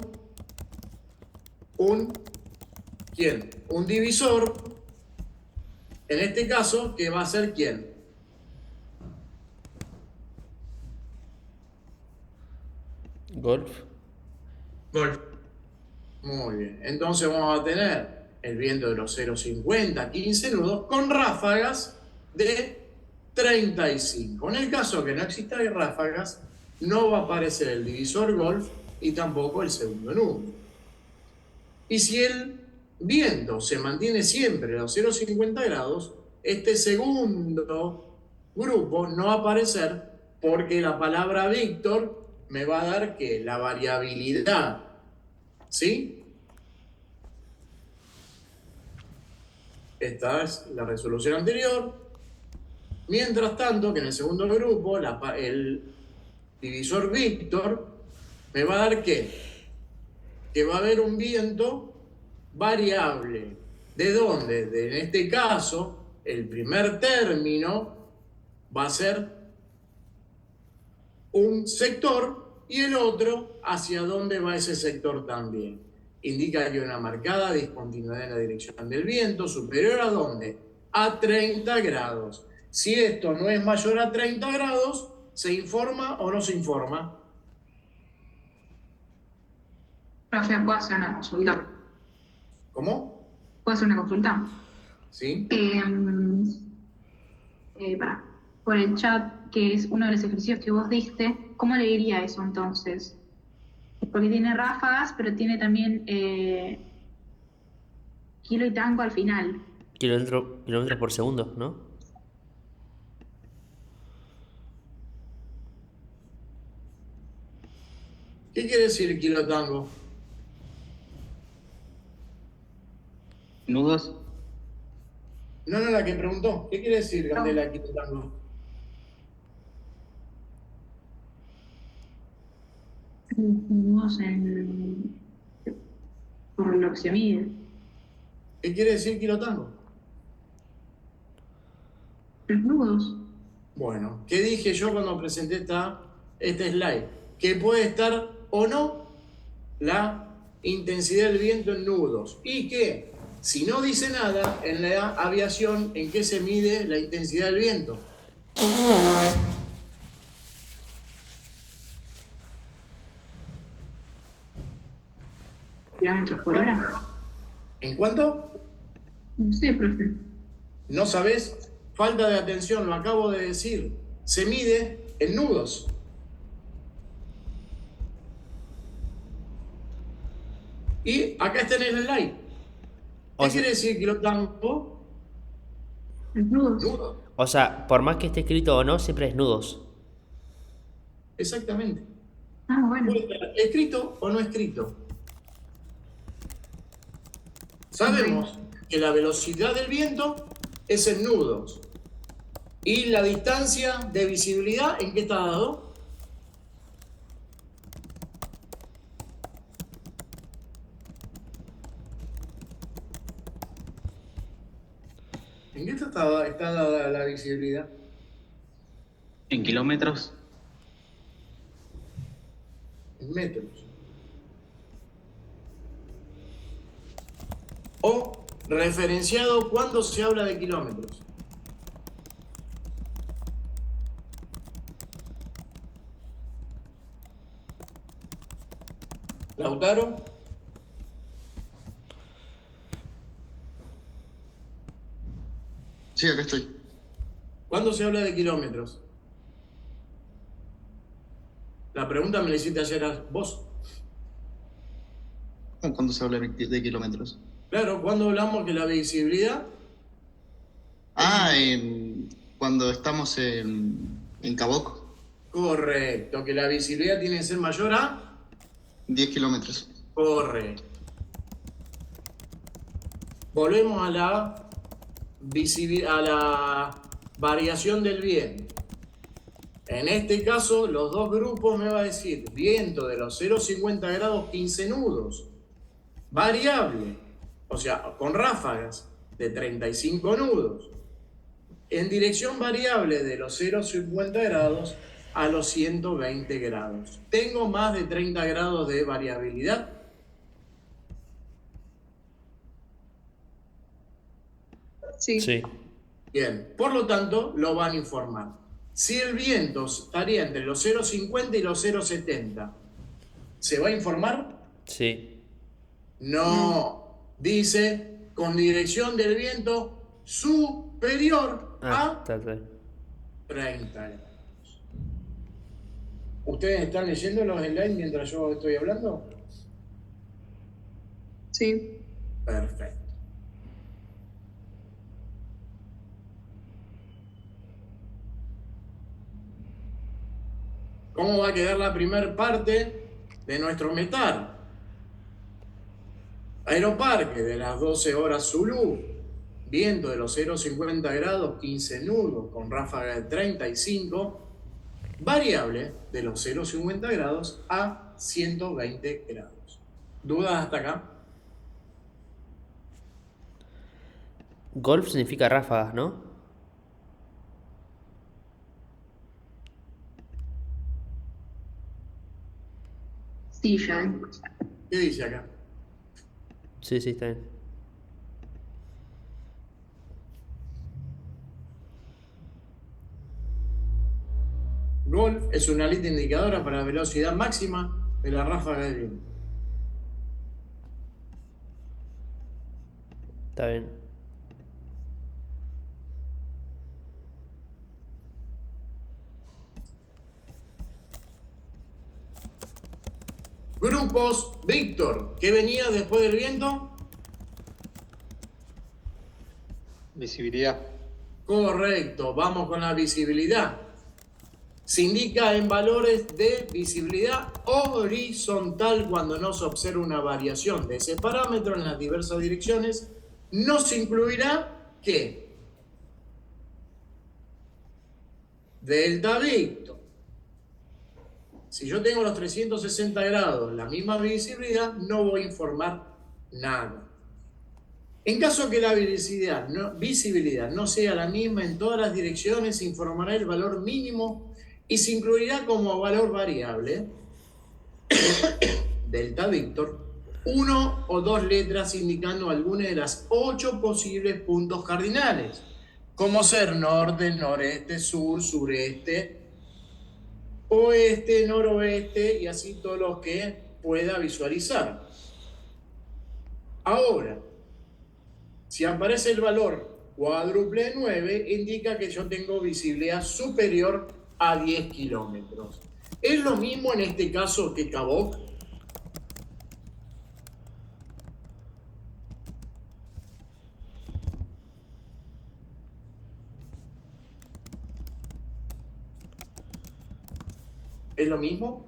Speaker 1: ¿quién? Un divisor, en este caso, que va a ser ¿quién?
Speaker 3: Golf.
Speaker 10: Golf.
Speaker 1: Muy bien. Entonces vamos a tener el viento de los 0,50, 15 nudos, con ráfagas de 35. En el caso que no exista ráfagas, no va a aparecer el divisor golf y tampoco el segundo nudo. Y si el viento se mantiene siempre a los 0,50 grados, este segundo grupo no va a aparecer porque la palabra Víctor me va a dar que la variabilidad, ¿sí? Esta es la resolución anterior. Mientras tanto, que en el segundo grupo, el divisor Víctor me va a dar que va a haber un viento variable. ¿De dónde? En este caso, el primer término va a ser un sector y el otro hacia dónde va ese sector también. Indica que hay una marcada discontinuidad en la dirección del viento, superior a dónde? A 30 grados. Si esto no es mayor a 30 grados, ¿se informa o no se informa?
Speaker 2: Profe, ¿puedo hacer una consulta?
Speaker 1: ¿Cómo?
Speaker 2: ¿Puedo hacer una consulta?
Speaker 1: Sí.
Speaker 2: Por el chat, que es uno de los ejercicios que vos diste, ¿cómo le diría eso entonces? Porque tiene ráfagas, pero tiene también kilo y tango al final.
Speaker 3: Kilómetros por segundo, ¿no?
Speaker 1: ¿Qué quiere decir kilotango?
Speaker 11: ¿Nudos?
Speaker 1: No, la que preguntó. ¿Qué quiere decir, Candela, kilotango?
Speaker 2: Nudos por lo que se mide.
Speaker 1: ¿Qué quiere decir kilotango?
Speaker 2: Los nudos.
Speaker 1: Bueno, ¿qué dije yo cuando presenté este slide? Que puede estar o no la intensidad del viento en nudos. Y que, si no dice nada, en la aviación, ¿en qué se mide la intensidad del viento?
Speaker 2: ¿Kilómetros por hora?
Speaker 1: ¿En cuánto?
Speaker 2: No sé, profe.
Speaker 1: ¿No sabés? Falta de atención, lo acabo de decir. Se mide en nudos. Y acá está en el slide. ¿Qué quiere decir kilotango?
Speaker 2: Nudos.
Speaker 3: O sea, por más que esté escrito o no, siempre es nudos.
Speaker 1: Exactamente.
Speaker 2: Bueno.
Speaker 1: ¿Puede estar escrito o no escrito? Sabemos que la velocidad del viento es en nudos. ¿Y la distancia de visibilidad en qué está dado? ¿En qué está dada la visibilidad?
Speaker 11: ¿En kilómetros?
Speaker 1: En metros. O referenciado cuando se habla de kilómetros. Lautaro.
Speaker 6: Sí, acá estoy.
Speaker 1: ¿Cuándo se habla de kilómetros? La pregunta me la hiciste ayer a vos.
Speaker 6: ¿Cuándo se habla de kilómetros?
Speaker 1: Claro, ¿cuándo hablamos de la visibilidad?
Speaker 6: Cuando estamos en Caboc.
Speaker 1: Correcto, que la visibilidad tiene que ser mayor a
Speaker 6: 10 kilómetros.
Speaker 1: Correcto. Volvemos a la a la variación del viento. En este caso, los dos grupos me va a decir viento de los 0,50 grados 15 nudos, variable, o sea, con ráfagas de 35 nudos, en dirección variable de los 0,50 grados a los 120 grados. ¿Tengo más de 30 grados de variabilidad?
Speaker 4: Sí.
Speaker 1: Bien, por lo tanto, lo van a informar. Si el viento estaría entre los 0,50 y los 0,70, ¿se va a informar?
Speaker 3: Sí.
Speaker 1: No. Dice con dirección del viento superior a... 30 grados. ¿Ustedes están leyendo los slides mientras yo estoy hablando?
Speaker 4: Sí.
Speaker 1: Perfecto. ¿Cómo va a quedar la primera parte de nuestro METAR? Aeroparque de las 12 horas Zulu, viento de los 0,50 grados, 15 nudos, con ráfaga de 35, variable de los 0,50 grados a 120 grados. ¿Dudas hasta acá?
Speaker 3: Golf significa ráfagas, ¿no?
Speaker 2: Sí, ya.
Speaker 1: ¿Qué dice acá?
Speaker 3: Sí, está bien.
Speaker 1: Golf es una lista indicadora para la velocidad máxima de la ráfaga de viento.
Speaker 3: Está bien.
Speaker 1: Grupos Víctor, ¿qué venía después del viento?
Speaker 9: Visibilidad.
Speaker 1: Correcto, vamos con la visibilidad. Se indica en valores de visibilidad horizontal cuando no se observa una variación de ese parámetro en las diversas direcciones. No se incluirá ¿qué? Delta Víctor. Si yo tengo los 360 grados, la misma visibilidad, no voy a informar nada. En caso que la visibilidad no sea la misma en todas las direcciones, se informará el valor mínimo y se incluirá como valor variable delta Víctor 1 o 2 letras indicando alguna de las 8 posibles puntos cardinales, como ser norte, noreste, sur, sureste, oeste, noroeste y así todos los que pueda visualizar. Ahora, si aparece el valor cuádruple 9, indica que yo tengo visibilidad superior a 10 kilómetros. ¿Es lo mismo en este caso que Cabot? ¿Es lo mismo?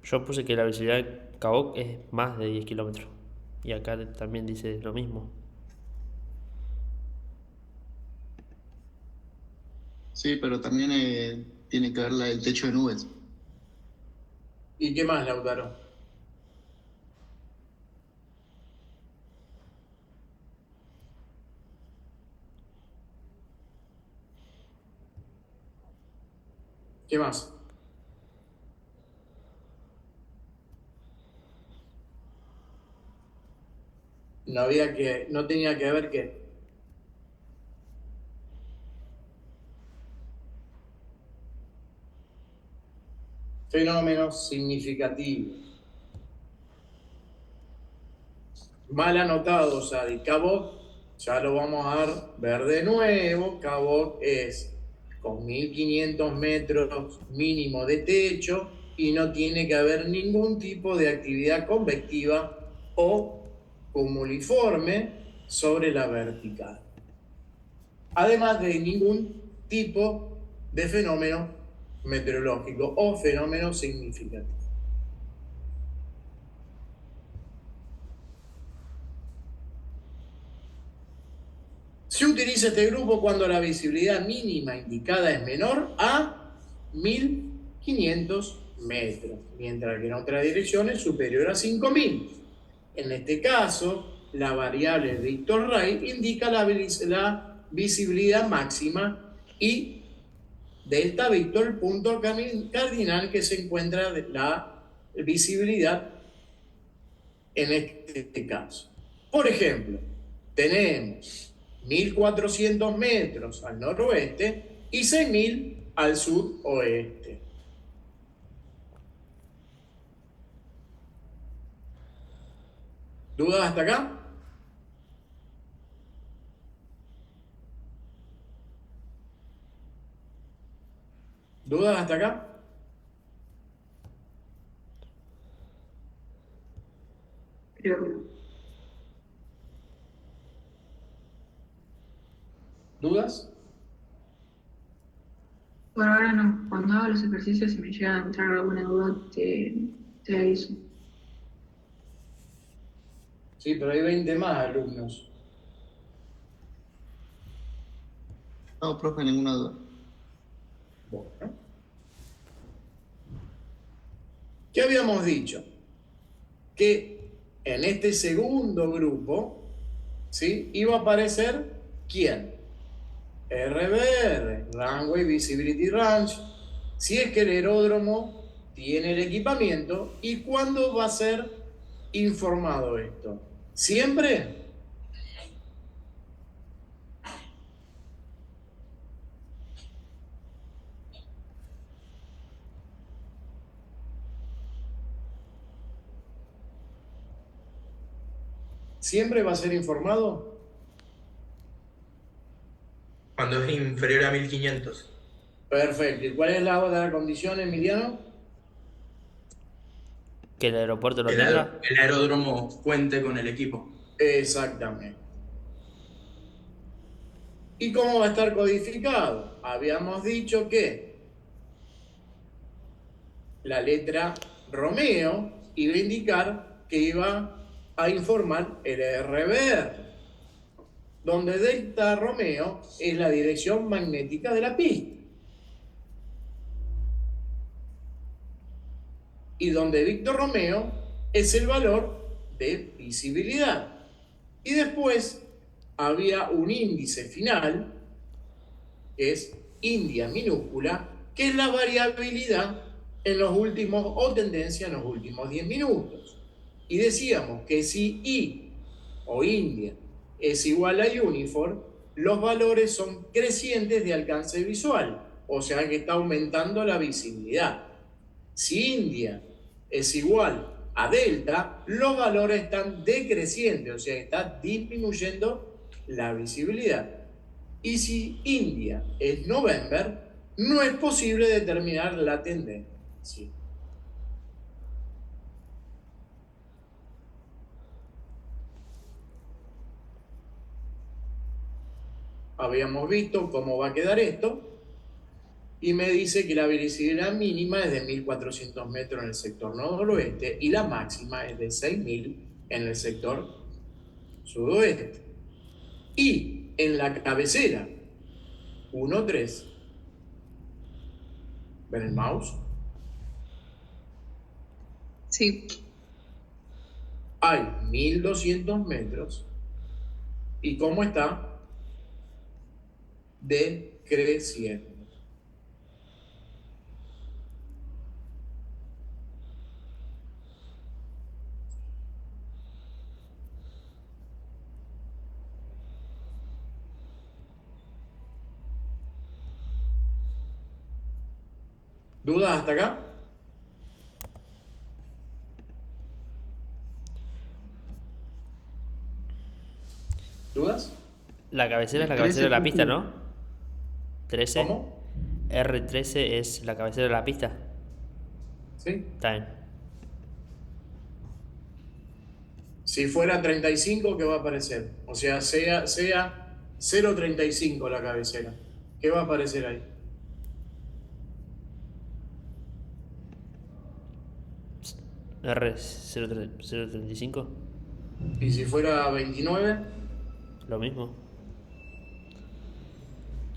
Speaker 3: Yo puse que la visibilidad de Cabot es más de 10 kilómetros. Y acá también dice lo mismo.
Speaker 6: Sí, pero también tiene que ver la del techo de nubes.
Speaker 1: ¿Y qué más, Lautaro? ¿Qué más? No tenía que ver qué. Fenómenos significativos. Mal anotado, Sadi. Cabot, ya lo vamos a ver de nuevo. Cabot es con 1500 metros mínimo de techo y no tiene que haber ningún tipo de actividad convectiva o cumuliforme sobre la vertical. Además de ningún tipo de fenómeno meteorológico o fenómeno significativo. Se utiliza este grupo cuando la visibilidad mínima indicada es menor a 1500 metros, mientras que en otra dirección es superior a 5000. En este caso, la variable Victor Ray indica la visibilidad máxima y delta Victor, el punto cardinal que se encuentra la visibilidad en este caso. Por ejemplo, tenemos 1400 metros al noroeste y 6000 al suroeste. ¿Dudas hasta acá? ¿Dudas hasta acá?
Speaker 2: Creo que no.
Speaker 1: ¿Dudas?
Speaker 2: Por ahora no. Cuando hago los ejercicios, si me llega a entrar alguna duda, te aviso.
Speaker 1: Sí, pero hay 20 más alumnos.
Speaker 6: No, profe, ninguna duda.
Speaker 1: Bueno. ¿Qué habíamos dicho? Que en este segundo grupo, ¿sí?, iba a aparecer ¿quién? RBR, Runway Visibility Range, si es que el aeródromo tiene el equipamiento y cuándo va a ser informado esto. ¿Siempre? ¿Siempre va a ser informado?
Speaker 10: Cuando es inferior a 1500.
Speaker 1: Perfecto. ¿Y cuál es la otra condición, Emiliano?
Speaker 3: Que el aeropuerto lo tenga.
Speaker 10: El aeródromo cuente con el equipo.
Speaker 1: Exactamente. ¿Y cómo va a estar codificado? Habíamos dicho que la letra Romeo iba a indicar que iba a informar el RBR, donde Delta Romeo es la dirección magnética de la pista. Y donde Víctor Romeo es el valor de visibilidad. Y después había un índice final, que es India minúscula, que es la variabilidad en los últimos, o tendencia en los últimos 10 minutos. Y decíamos que si I o India es igual a Uniform, los valores son crecientes de alcance visual, o sea que está aumentando la visibilidad. Si India es igual a delta, los valores están decrecientes, o sea que está disminuyendo la visibilidad. Y si India es November, no es posible determinar la tendencia. Habíamos visto cómo va a quedar esto. Y me dice que la visibilidad mínima es de 1400 metros en el sector noroeste y la máxima es de 6000 en el sector sudoeste. Y en la cabecera 1.3, ¿ven el mouse?
Speaker 4: Sí.
Speaker 1: Hay 1200 metros. ¿Y cómo está? Decreciendo. ¿Dudas hasta acá? ¿Dudas?
Speaker 3: La cabecera es la cabecera de la pista, ¿no? 13.
Speaker 1: ¿Cómo?
Speaker 3: R13 es la cabecera de la pista.
Speaker 1: Sí.
Speaker 3: Está bien.
Speaker 1: Si fuera 35, ¿qué va a aparecer? O sea 0.35 la cabecera. ¿Qué va a aparecer ahí?
Speaker 3: R035.
Speaker 1: ¿Y si fuera 29?
Speaker 3: Lo mismo.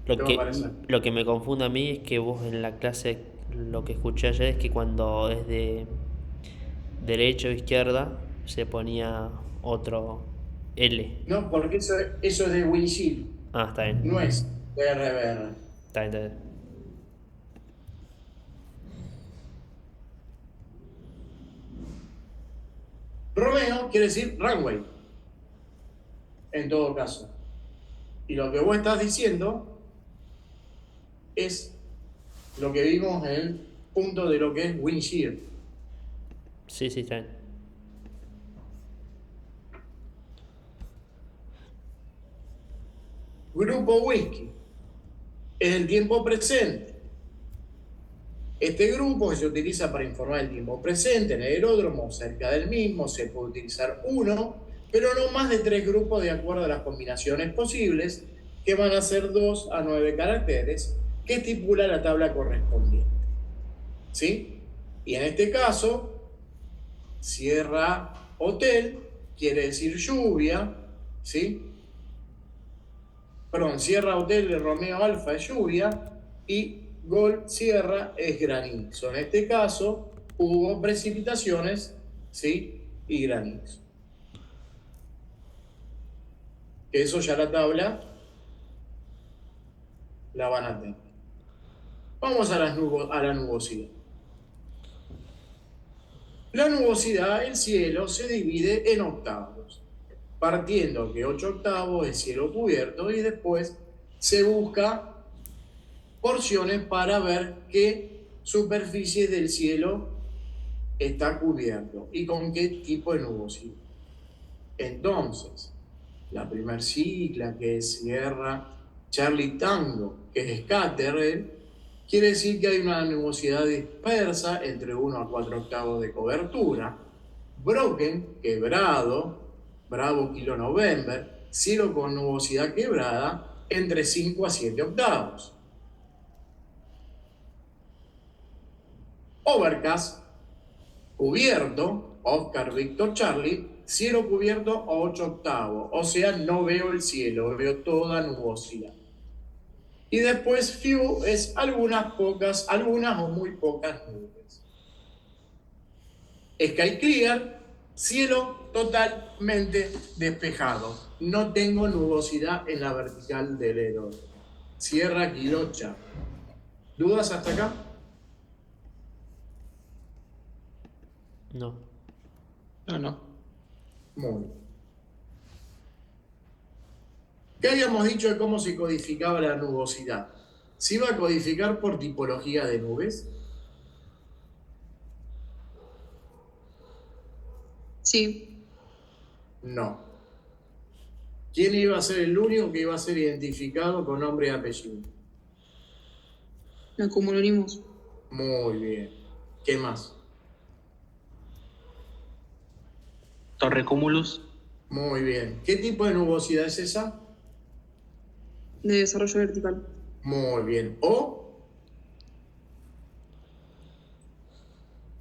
Speaker 1: ¿Qué va a aparecer?
Speaker 3: Lo que me confunde a mí es que vos en la clase lo que escuché ayer es que cuando es de derecha o izquierda se ponía otro L.
Speaker 1: No, porque eso es de windshield.
Speaker 3: Ah, está bien.
Speaker 1: No es de RBR.
Speaker 3: Está bien.
Speaker 1: Romeo quiere decir runway, en todo caso. Y lo que vos estás diciendo es lo que vimos en el punto de lo que es windshield.
Speaker 3: Sí, está bien.
Speaker 1: Grupo whisky es el tiempo presente. Este grupo se utiliza para informar el tiempo presente en el aeródromo, cerca del mismo, se puede utilizar uno, pero no más de 3 grupos de acuerdo a las combinaciones posibles, que van a ser 2 a 9 caracteres, que estipula la tabla correspondiente. ¿Sí? Y en este caso, Sierra Hotel quiere decir lluvia, ¿sí? Perdón, Sierra Hotel de Romeo Alfa es lluvia y Gol Sierra es granizo. En este caso hubo precipitaciones, ¿sí? Y granizo. Eso ya la tabla la van a tener. Vamos a la nubosidad. La nubosidad, el cielo, se divide en octavos, partiendo que 8 octavos es cielo cubierto y después se busca porciones para ver qué superficie del cielo está cubierto y con qué tipo de nubosidad. Entonces, la primer sigla, que es Sierra Charlie Tango, que es Scatterel, quiere decir que hay una nubosidad dispersa entre 1 a 4 octavos de cobertura. Broken, quebrado, Bravo Kilo November, cielo con nubosidad quebrada, entre 5 a 7 octavos. Overcast, cubierto, Oscar Victor Charlie, cielo cubierto a 8 octavos, o sea, no veo el cielo, veo toda nubosidad. Y después few es algunas o muy pocas nubes. Sky clear, cielo totalmente despejado. No tengo nubosidad en la vertical del aeródromo. Sierra Kilo Charlie. ¿Dudas hasta acá?
Speaker 3: No.
Speaker 9: No.
Speaker 1: Muy bien. ¿Qué habíamos dicho de cómo se codificaba la nubosidad? ¿Se iba a codificar por tipología de nubes?
Speaker 4: Sí.
Speaker 1: No. ¿Quién iba a ser el único que iba a ser identificado con nombre y apellido?
Speaker 4: Nos cumulonimos.
Speaker 1: Muy bien. ¿Qué más?
Speaker 11: Torrecumulus.
Speaker 1: Muy bien. ¿Qué tipo de nubosidad es esa?
Speaker 4: De desarrollo vertical.
Speaker 1: Muy bien. ¿O?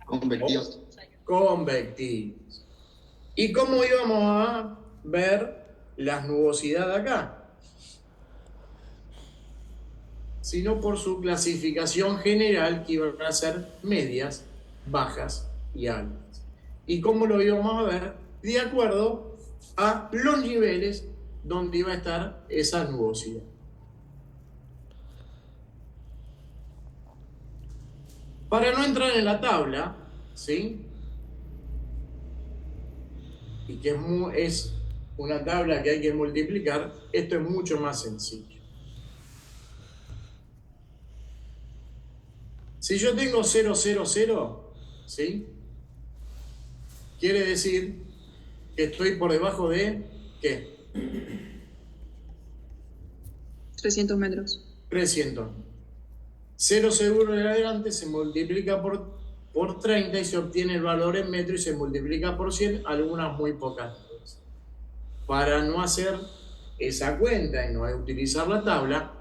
Speaker 6: Convectivos.
Speaker 1: Convectivos. ¿Y cómo íbamos a ver las nubosidades acá? Sino por su clasificación general, que iban a ser medias, bajas y altas. ¿Y cómo lo íbamos a ver? De acuerdo a los niveles donde iba a estar esa nubosidad. Para no entrar en la tabla, ¿sí? Y que es una tabla que hay que multiplicar, esto es mucho más sencillo. Si yo tengo 0, 0, 0, ¿sí? Quiere decir que estoy por debajo de, ¿qué?
Speaker 4: 300 metros.
Speaker 1: 300. 0 seguro de adelante se multiplica por 30 y se obtiene el valor en metro y se multiplica por 100, algunas muy pocas veces. Para no hacer esa cuenta y no utilizar la tabla,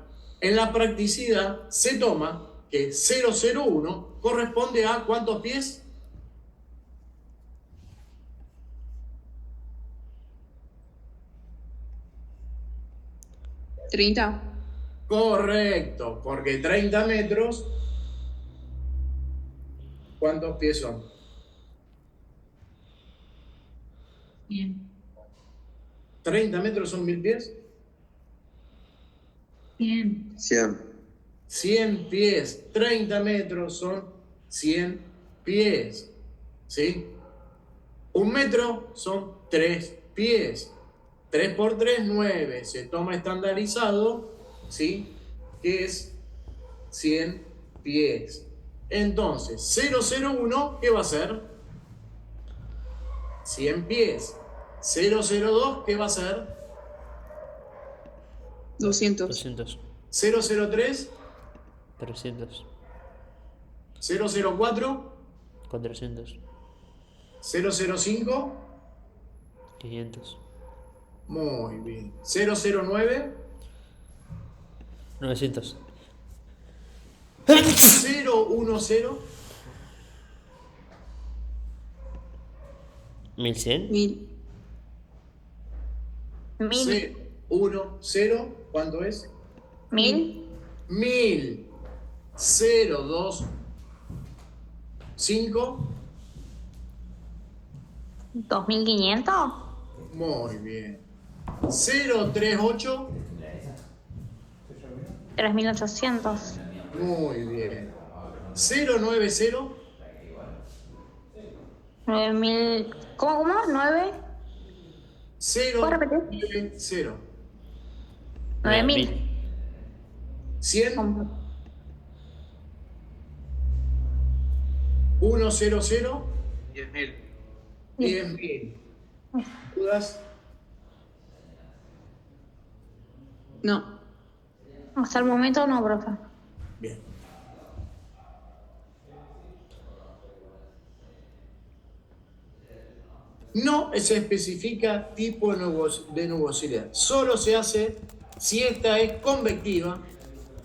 Speaker 1: en la practicidad se toma que 001 corresponde a ¿cuántos pies?
Speaker 4: ¿30?
Speaker 1: Correcto, porque 30 metros, ¿cuántos pies son?
Speaker 2: Bien.
Speaker 1: 30 metros son 1000 pies.
Speaker 2: Bien.
Speaker 1: 100 pies. 30 metros son 100 pies. ¿Sí? 1 metro son 3 pies. 3 por 3, 9. Se toma estandarizado, ¿sí? Que es 100 pies. Entonces, 001, ¿qué va a ser? 100 pies. 002, ¿qué va a ser?
Speaker 4: 200.
Speaker 3: 200.
Speaker 1: 003,
Speaker 3: 300.
Speaker 1: 004,
Speaker 3: 400.
Speaker 1: 005.
Speaker 3: 500.
Speaker 1: Muy bien. 009,
Speaker 3: 900.
Speaker 1: 010,
Speaker 3: 1100.
Speaker 4: 1000.
Speaker 8: 1000.
Speaker 1: 10, ¿cuánto es?
Speaker 8: 1000.
Speaker 1: 1000. 025,
Speaker 8: 2500.
Speaker 1: muy bien. 038,
Speaker 8: 3800.
Speaker 1: muy bien. 090,
Speaker 8: 9000. ¿Cómo? 9.
Speaker 1: 0,
Speaker 8: repetir?
Speaker 1: 0.
Speaker 8: 9000.
Speaker 1: 100, 100,
Speaker 10: 10.000.
Speaker 1: 10.000. ¿Dudas?
Speaker 4: No.
Speaker 8: Hasta el momento no, profe.
Speaker 1: Bien. No se especifica tipo de nubosidad. Solo se hace si esta es convectiva,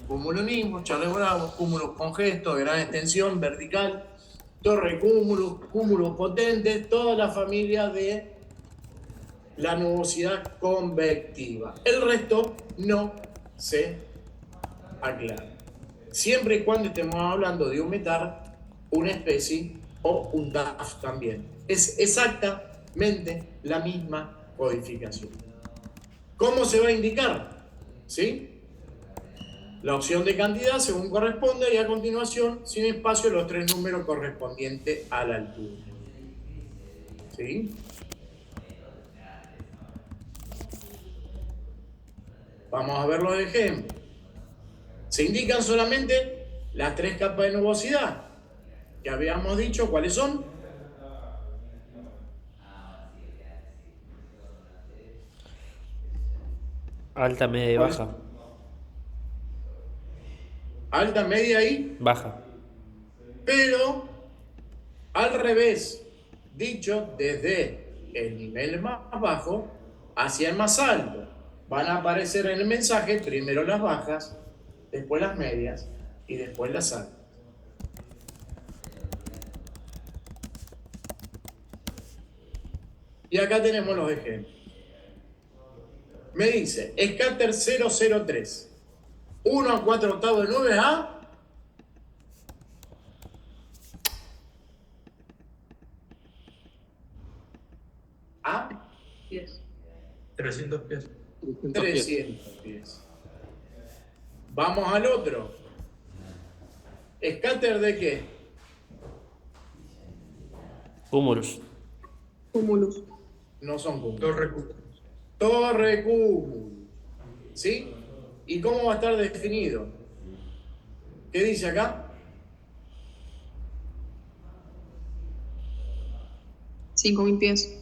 Speaker 1: cumulonismo, charles-bravo, cúmulos con gesto, gran extensión, vertical, torre cúmulos, cúmulos potentes, toda la familia de la nubosidad convectiva. El resto no se aclara. Siempre y cuando estemos hablando de un metar, una especie o un DAF también. Es exactamente la misma codificación. ¿Cómo se va a indicar? ¿Sí? La opción de cantidad según corresponde y a continuación, sin espacio, los 3 números correspondientes a la altura. ¿Sí? Vamos a ver los ejemplos. Se indican solamente las 3 capas de nubosidad que habíamos dicho. ¿Cuáles son?
Speaker 3: Alta, media y baja.
Speaker 1: Alta, media y
Speaker 3: Baja.
Speaker 1: pero al revés, dicho desde el nivel más bajo hacia el más alto. Van a aparecer en el mensaje primero las bajas, después las medias y después las altas. Y acá tenemos los ejemplos. Me dice, escáter 003, 1 a 4 octavos de 9 a
Speaker 2: 10.
Speaker 10: 300 pies.
Speaker 1: 300 pies. Vamos al otro. ¿Escáter de qué?
Speaker 3: Cúmulos.
Speaker 4: Cúmulos.
Speaker 1: No son cúmulos.
Speaker 10: Torre Q.
Speaker 1: Torre cúmulo. ¿Sí? ¿Y cómo va a estar definido? ¿Qué dice acá?
Speaker 4: 5000 pies.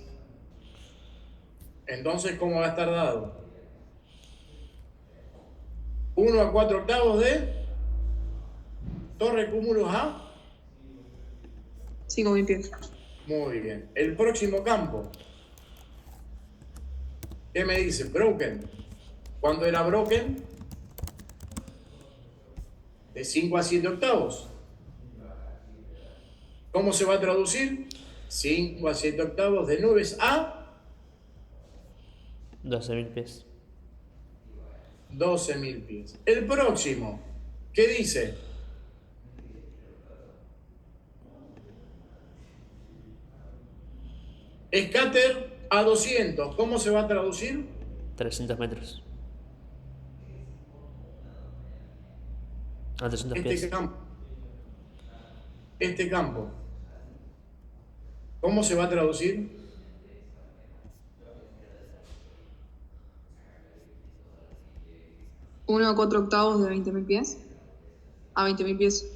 Speaker 1: Entonces, ¿cómo va a estar dado? 1 a 4 octavos de torre cúmulos a
Speaker 4: 5000 pies.
Speaker 1: Muy bien. El próximo campo. ¿Qué me dice? Broken. ¿Cuándo era broken? De 5 a 7 octavos. ¿Cómo se va a traducir? 5 a 7 octavos de nubes a
Speaker 3: 12.000 pies.
Speaker 1: 12.000 pies. El próximo. ¿Qué dice? Escáter a 200. ¿Cómo se va a traducir?
Speaker 3: 300 metros. A 300
Speaker 1: Este
Speaker 3: pies.
Speaker 1: campo. Este campo. ¿Cómo se va a traducir?
Speaker 4: ¿1 a 4 octavos de 20.000 pies? A 20.000 pies.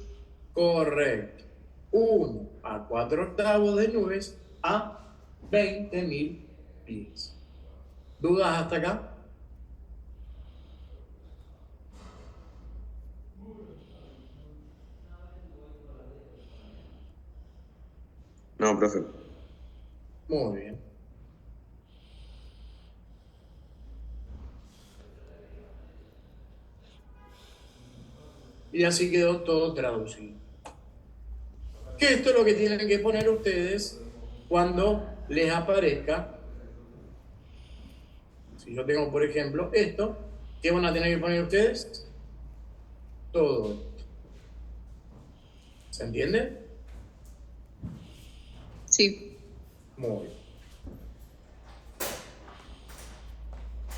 Speaker 1: Correcto. 1 a 4 octavos de nubes a 20.000 pies. ¿Dudas hasta acá?
Speaker 12: No, profe.
Speaker 1: Muy bien. Y así quedó todo traducido. Que esto es lo que tienen que poner ustedes cuando les aparezca. Si yo tengo, por ejemplo, esto, ¿qué van a tener que poner ustedes? Todo esto. ¿Se entiende?
Speaker 4: Sí.
Speaker 1: Muy bien.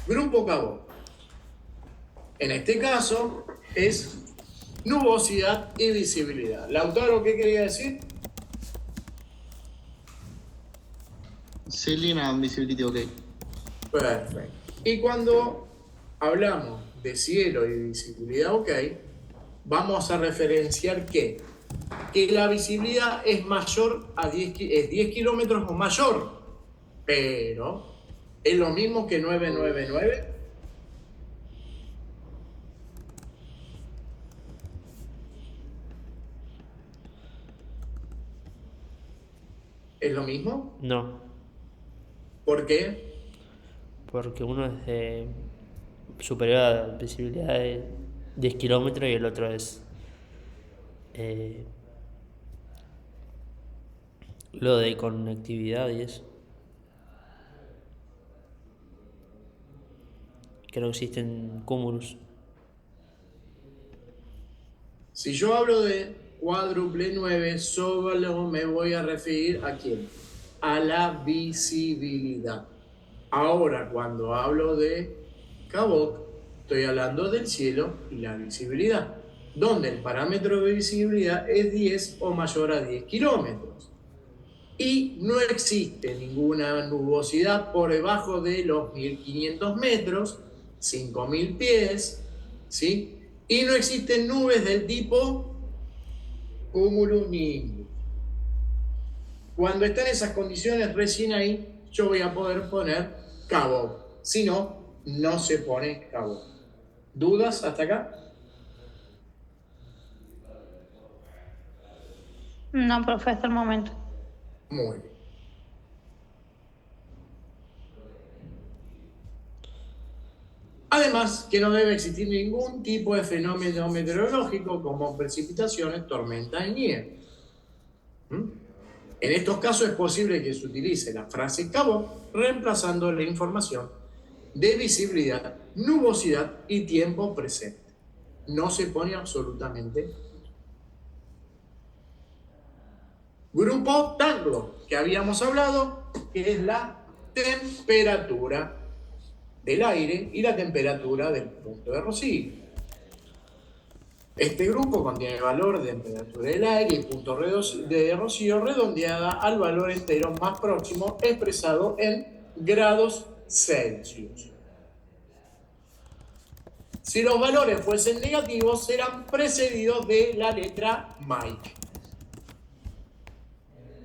Speaker 1: Grupo Cabo. En este caso es nubosidad y visibilidad. Lautaro, ¿qué quería decir?
Speaker 6: Selena Visibility OK.
Speaker 1: Perfecto. Y cuando hablamos de cielo y visibilidad OK, vamos a referenciar que la visibilidad es mayor a 10 kilómetros o mayor, pero es lo mismo que 999. ¿Es lo mismo?
Speaker 3: No,
Speaker 1: ¿Por qué?
Speaker 3: porque uno es superior a la visibilidad de 10 kilómetros y el otro es lo de conectividad y eso. Que no existen cúmulos.
Speaker 1: Si yo hablo de cuádruple 9, solo me voy a referir ¿a quién? A la visibilidad. Ahora, cuando hablo de Cabot, estoy hablando del cielo y la visibilidad, donde el parámetro de visibilidad es 10 o mayor a 10 kilómetros. Y no existe ninguna nubosidad por debajo de los 1500 metros, 5000 pies, ¿sí? Y no existen nubes del tipo cumulonimbus. Cuando están esas condiciones recién ahí, yo voy a poder poner Cabot. Si no, no se pone Cabot. ¿Dudas hasta acá?
Speaker 8: No, profe, hasta el momento.
Speaker 1: Muy bien. Además, que no debe existir ningún tipo de fenómeno meteorológico como precipitaciones, tormenta y nieve. En estos casos es posible que se utilice la frase Cabot reemplazando la información de visibilidad, nubosidad y tiempo presente. No se pone absolutamente. Grupo Tango, que habíamos hablado, que es la temperatura del aire y la temperatura del punto de rocío. Este grupo contiene el valor de temperatura del aire y punto de rocío redondeada al valor entero más próximo expresado en grados Celsius. Si los valores fuesen negativos, serán precedidos de la letra Mike.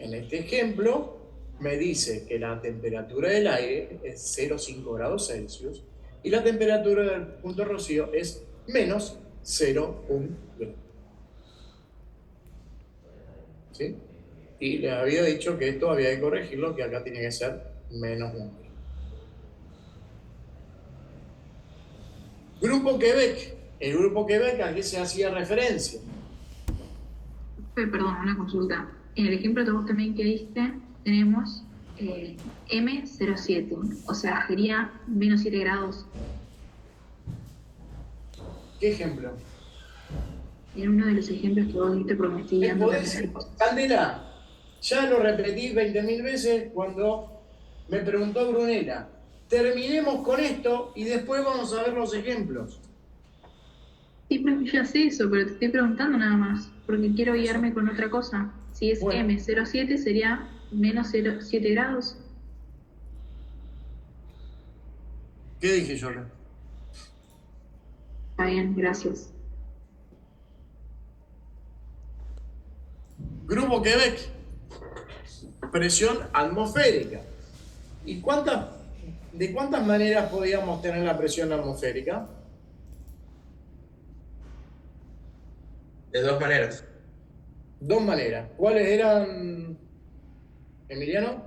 Speaker 1: En este ejemplo, me dice que la temperatura del aire es 0,5 grados Celsius y la temperatura del punto de rocío es menos 0,1 grado. ¿Sí? Y les había dicho que esto había que corregirlo, que acá tiene que ser menos 1 grado. Grupo Quebec. El grupo Quebec, ¿a qué se hacía referencia?
Speaker 2: Perdón, una consulta. En el ejemplo también que diste, tenemos M07, o sea, sería menos 7 grados.
Speaker 1: ¿Qué ejemplo?
Speaker 2: En uno de los ejemplos que vos diste prometí.
Speaker 1: Candela, ya lo repetí 20.000 veces cuando me preguntó Brunella. Terminemos con esto y después vamos a ver los ejemplos.
Speaker 2: Sí, profe, ya sé eso, pero te estoy preguntando nada más, porque quiero guiarme con otra cosa. Si es bueno. M07 sería menos 7 grados.
Speaker 1: ¿Qué dije yo?
Speaker 2: Está bien, gracias.
Speaker 1: Grupo Quebec. Presión atmosférica. ¿Y de cuántas maneras podíamos tener la presión atmosférica?
Speaker 10: De 2 maneras.
Speaker 1: 2 maneras. ¿Cuáles eran? ¿Emiliano?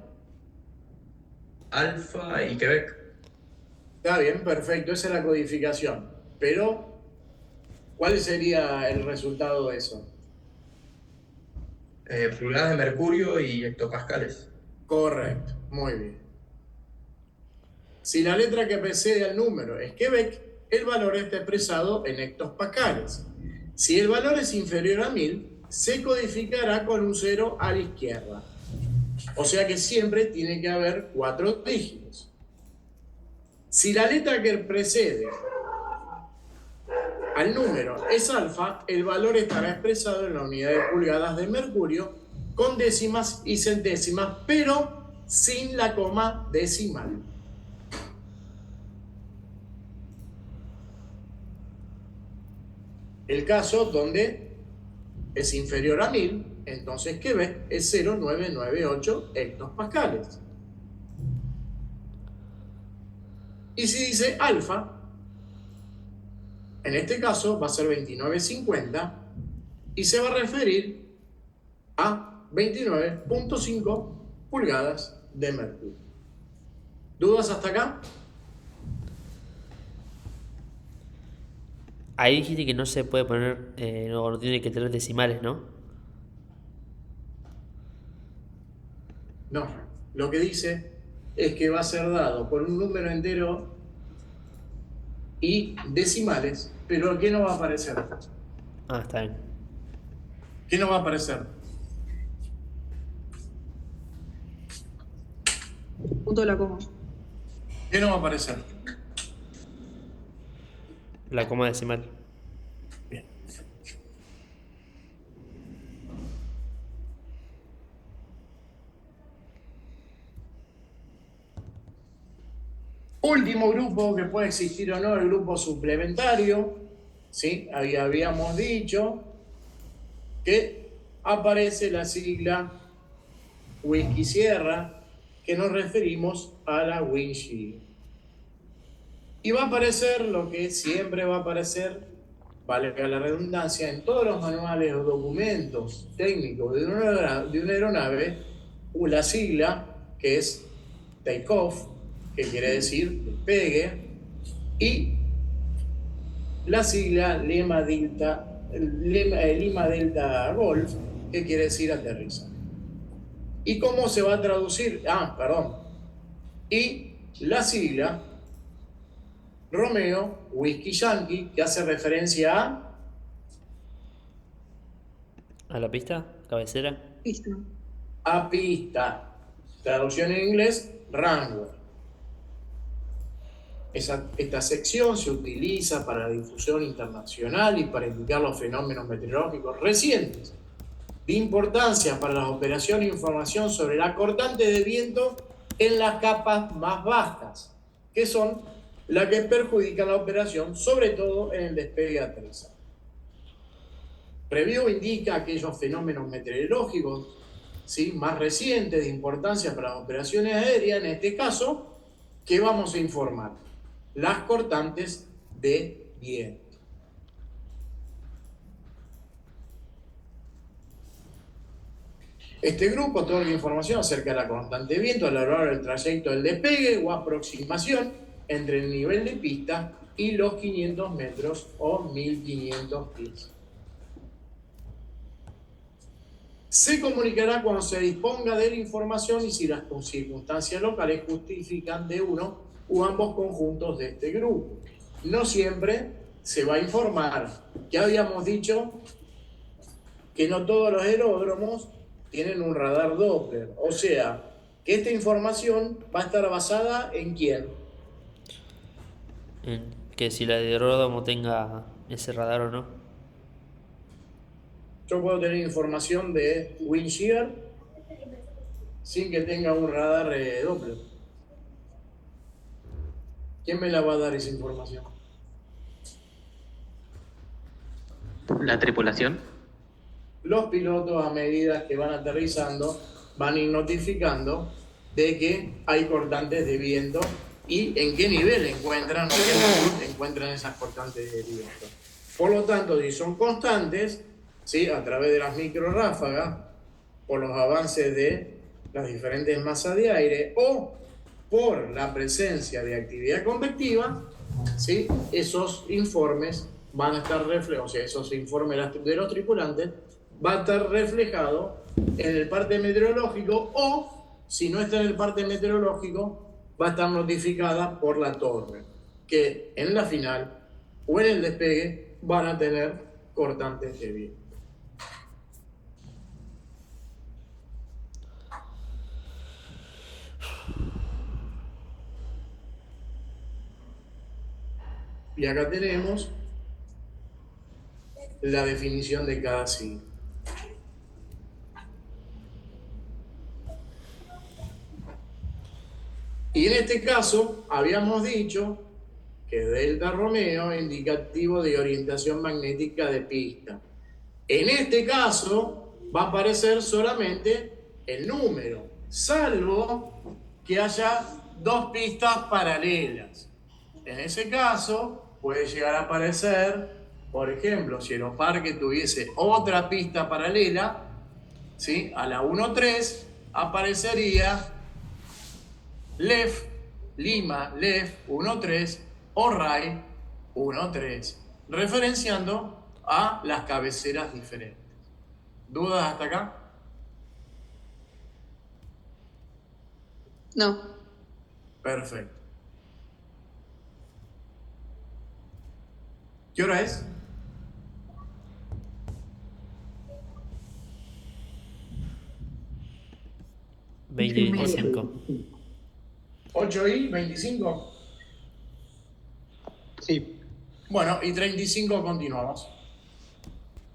Speaker 10: Alfa y Quebec.
Speaker 1: Está bien, perfecto, esa es la codificación. Pero, ¿cuál sería el resultado de eso?
Speaker 10: Pulgadas de mercurio y hectopascales.
Speaker 1: Correcto, muy bien. Si la letra que precede al número es Quebec, el valor está expresado en hectopascales. Si el valor es inferior a 1000, se codificará con un 0 a la izquierda. O sea que siempre tiene que haber 4 dígitos. Si la letra que precede al número es alfa, el valor estará expresado en la unidad de pulgadas de mercurio con décimas y centésimas, pero sin la coma decimal. El caso donde es inferior a 1000, entonces Quebec es 0,998 hectopascales. Y si dice alfa, en este caso va a ser 2950 y se va a referir a 29.5 pulgadas de mercurio. ¿Dudas hasta acá?
Speaker 3: Ahí dijiste que no se puede poner, no tiene que tener decimales, ¿no?
Speaker 1: No, lo que dice es que va a ser dado por un número entero y decimales, pero ¿qué no va a aparecer?
Speaker 3: Ah, está bien.
Speaker 1: ¿Qué no va a aparecer?
Speaker 4: Punto de la coma.
Speaker 1: ¿Qué no va a aparecer?
Speaker 3: La coma decimal.
Speaker 1: Bien. Último grupo que puede existir o no, el grupo suplementario. ¿Sí? Habíamos dicho que aparece la sigla Whisky Sierra, que nos referimos a la windshield. Y va a aparecer lo que siempre va a aparecer, valga la redundancia, en todos los manuales o documentos técnicos de una aeronave, la sigla que es take-off, que quiere decir despegue, y la sigla Lima Delta Golf, que quiere decir aterrizaje. ¿Y cómo se va a traducir? Y la sigla Romeo Whisky Yankee, que hace referencia
Speaker 3: ¿A la pista? ¿Cabecera?
Speaker 4: Pista.
Speaker 1: a pista. Traducción en inglés, runway. Esta sección se utiliza para la difusión internacional y para indicar los fenómenos meteorológicos recientes de importancia para la operación e información sobre la cortante de viento en las capas más bajas, que son las que perjudican la operación, sobre todo en el despegue y aterrizaje. Previo indica aquellos fenómenos meteorológicos, ¿sí?, más recientes de importancia para las operaciones aéreas, en este caso, que vamos a informar: las cortantes de viento. Este grupo otorga información acerca de la constante de viento a lo largo del trayecto del despegue o aproximación entre el nivel de pista y los 500 metros o 1500 pies. Se comunicará cuando se disponga de la información y si las circunstancias locales justifican de uno u ambos conjuntos de este grupo. No siempre se va a informar. Ya habíamos dicho que no todos los aeródromos tienen un radar Doppler, o sea, que esta información va a estar basada en quién.
Speaker 3: Que si la de aeródromo tenga ese radar o no.
Speaker 1: Yo puedo tener información de wind shear sin que tenga un radar Doppler. ¿Quién me la va a dar esa información?
Speaker 11: La tripulación.
Speaker 1: Los pilotos, a medida que van aterrizando, van a ir notificando de que hay cortantes de viento y en qué nivel encuentran esas cortantes de viento. Por lo tanto, si son constantes, ¿sí?, a través de las micro ráfagas, por los avances de las diferentes masas de aire o por la presencia de actividad convectiva, ¿sí? Esos informes van a estar reflejados, o sea, esos informes de los tripulantes va a estar reflejado en el parte meteorológico o, si no está en el parte meteorológico, va a estar notificada por la torre, que en la final o en el despegue van a tener cortantes de viento. Y acá tenemos la definición de cada signo. Y en este caso habíamos dicho que delta Romeo es indicativo de orientación magnética de pista. En este caso va a aparecer solamente el número, salvo que haya dos pistas paralelas. En ese caso puede llegar a aparecer, por ejemplo, si Aeroparque tuviese otra pista paralela, ¿sí? A la 1-3 aparecería LEF, Lima, LEF 1-3 o RAI 1-3, referenciando a las cabeceras diferentes. ¿Dudas hasta acá?
Speaker 4: No.
Speaker 1: Perfecto. ¿Qué hora es?
Speaker 3: ¿25?
Speaker 1: 8:25.
Speaker 9: Sí.
Speaker 1: Bueno, y 35 continuamos.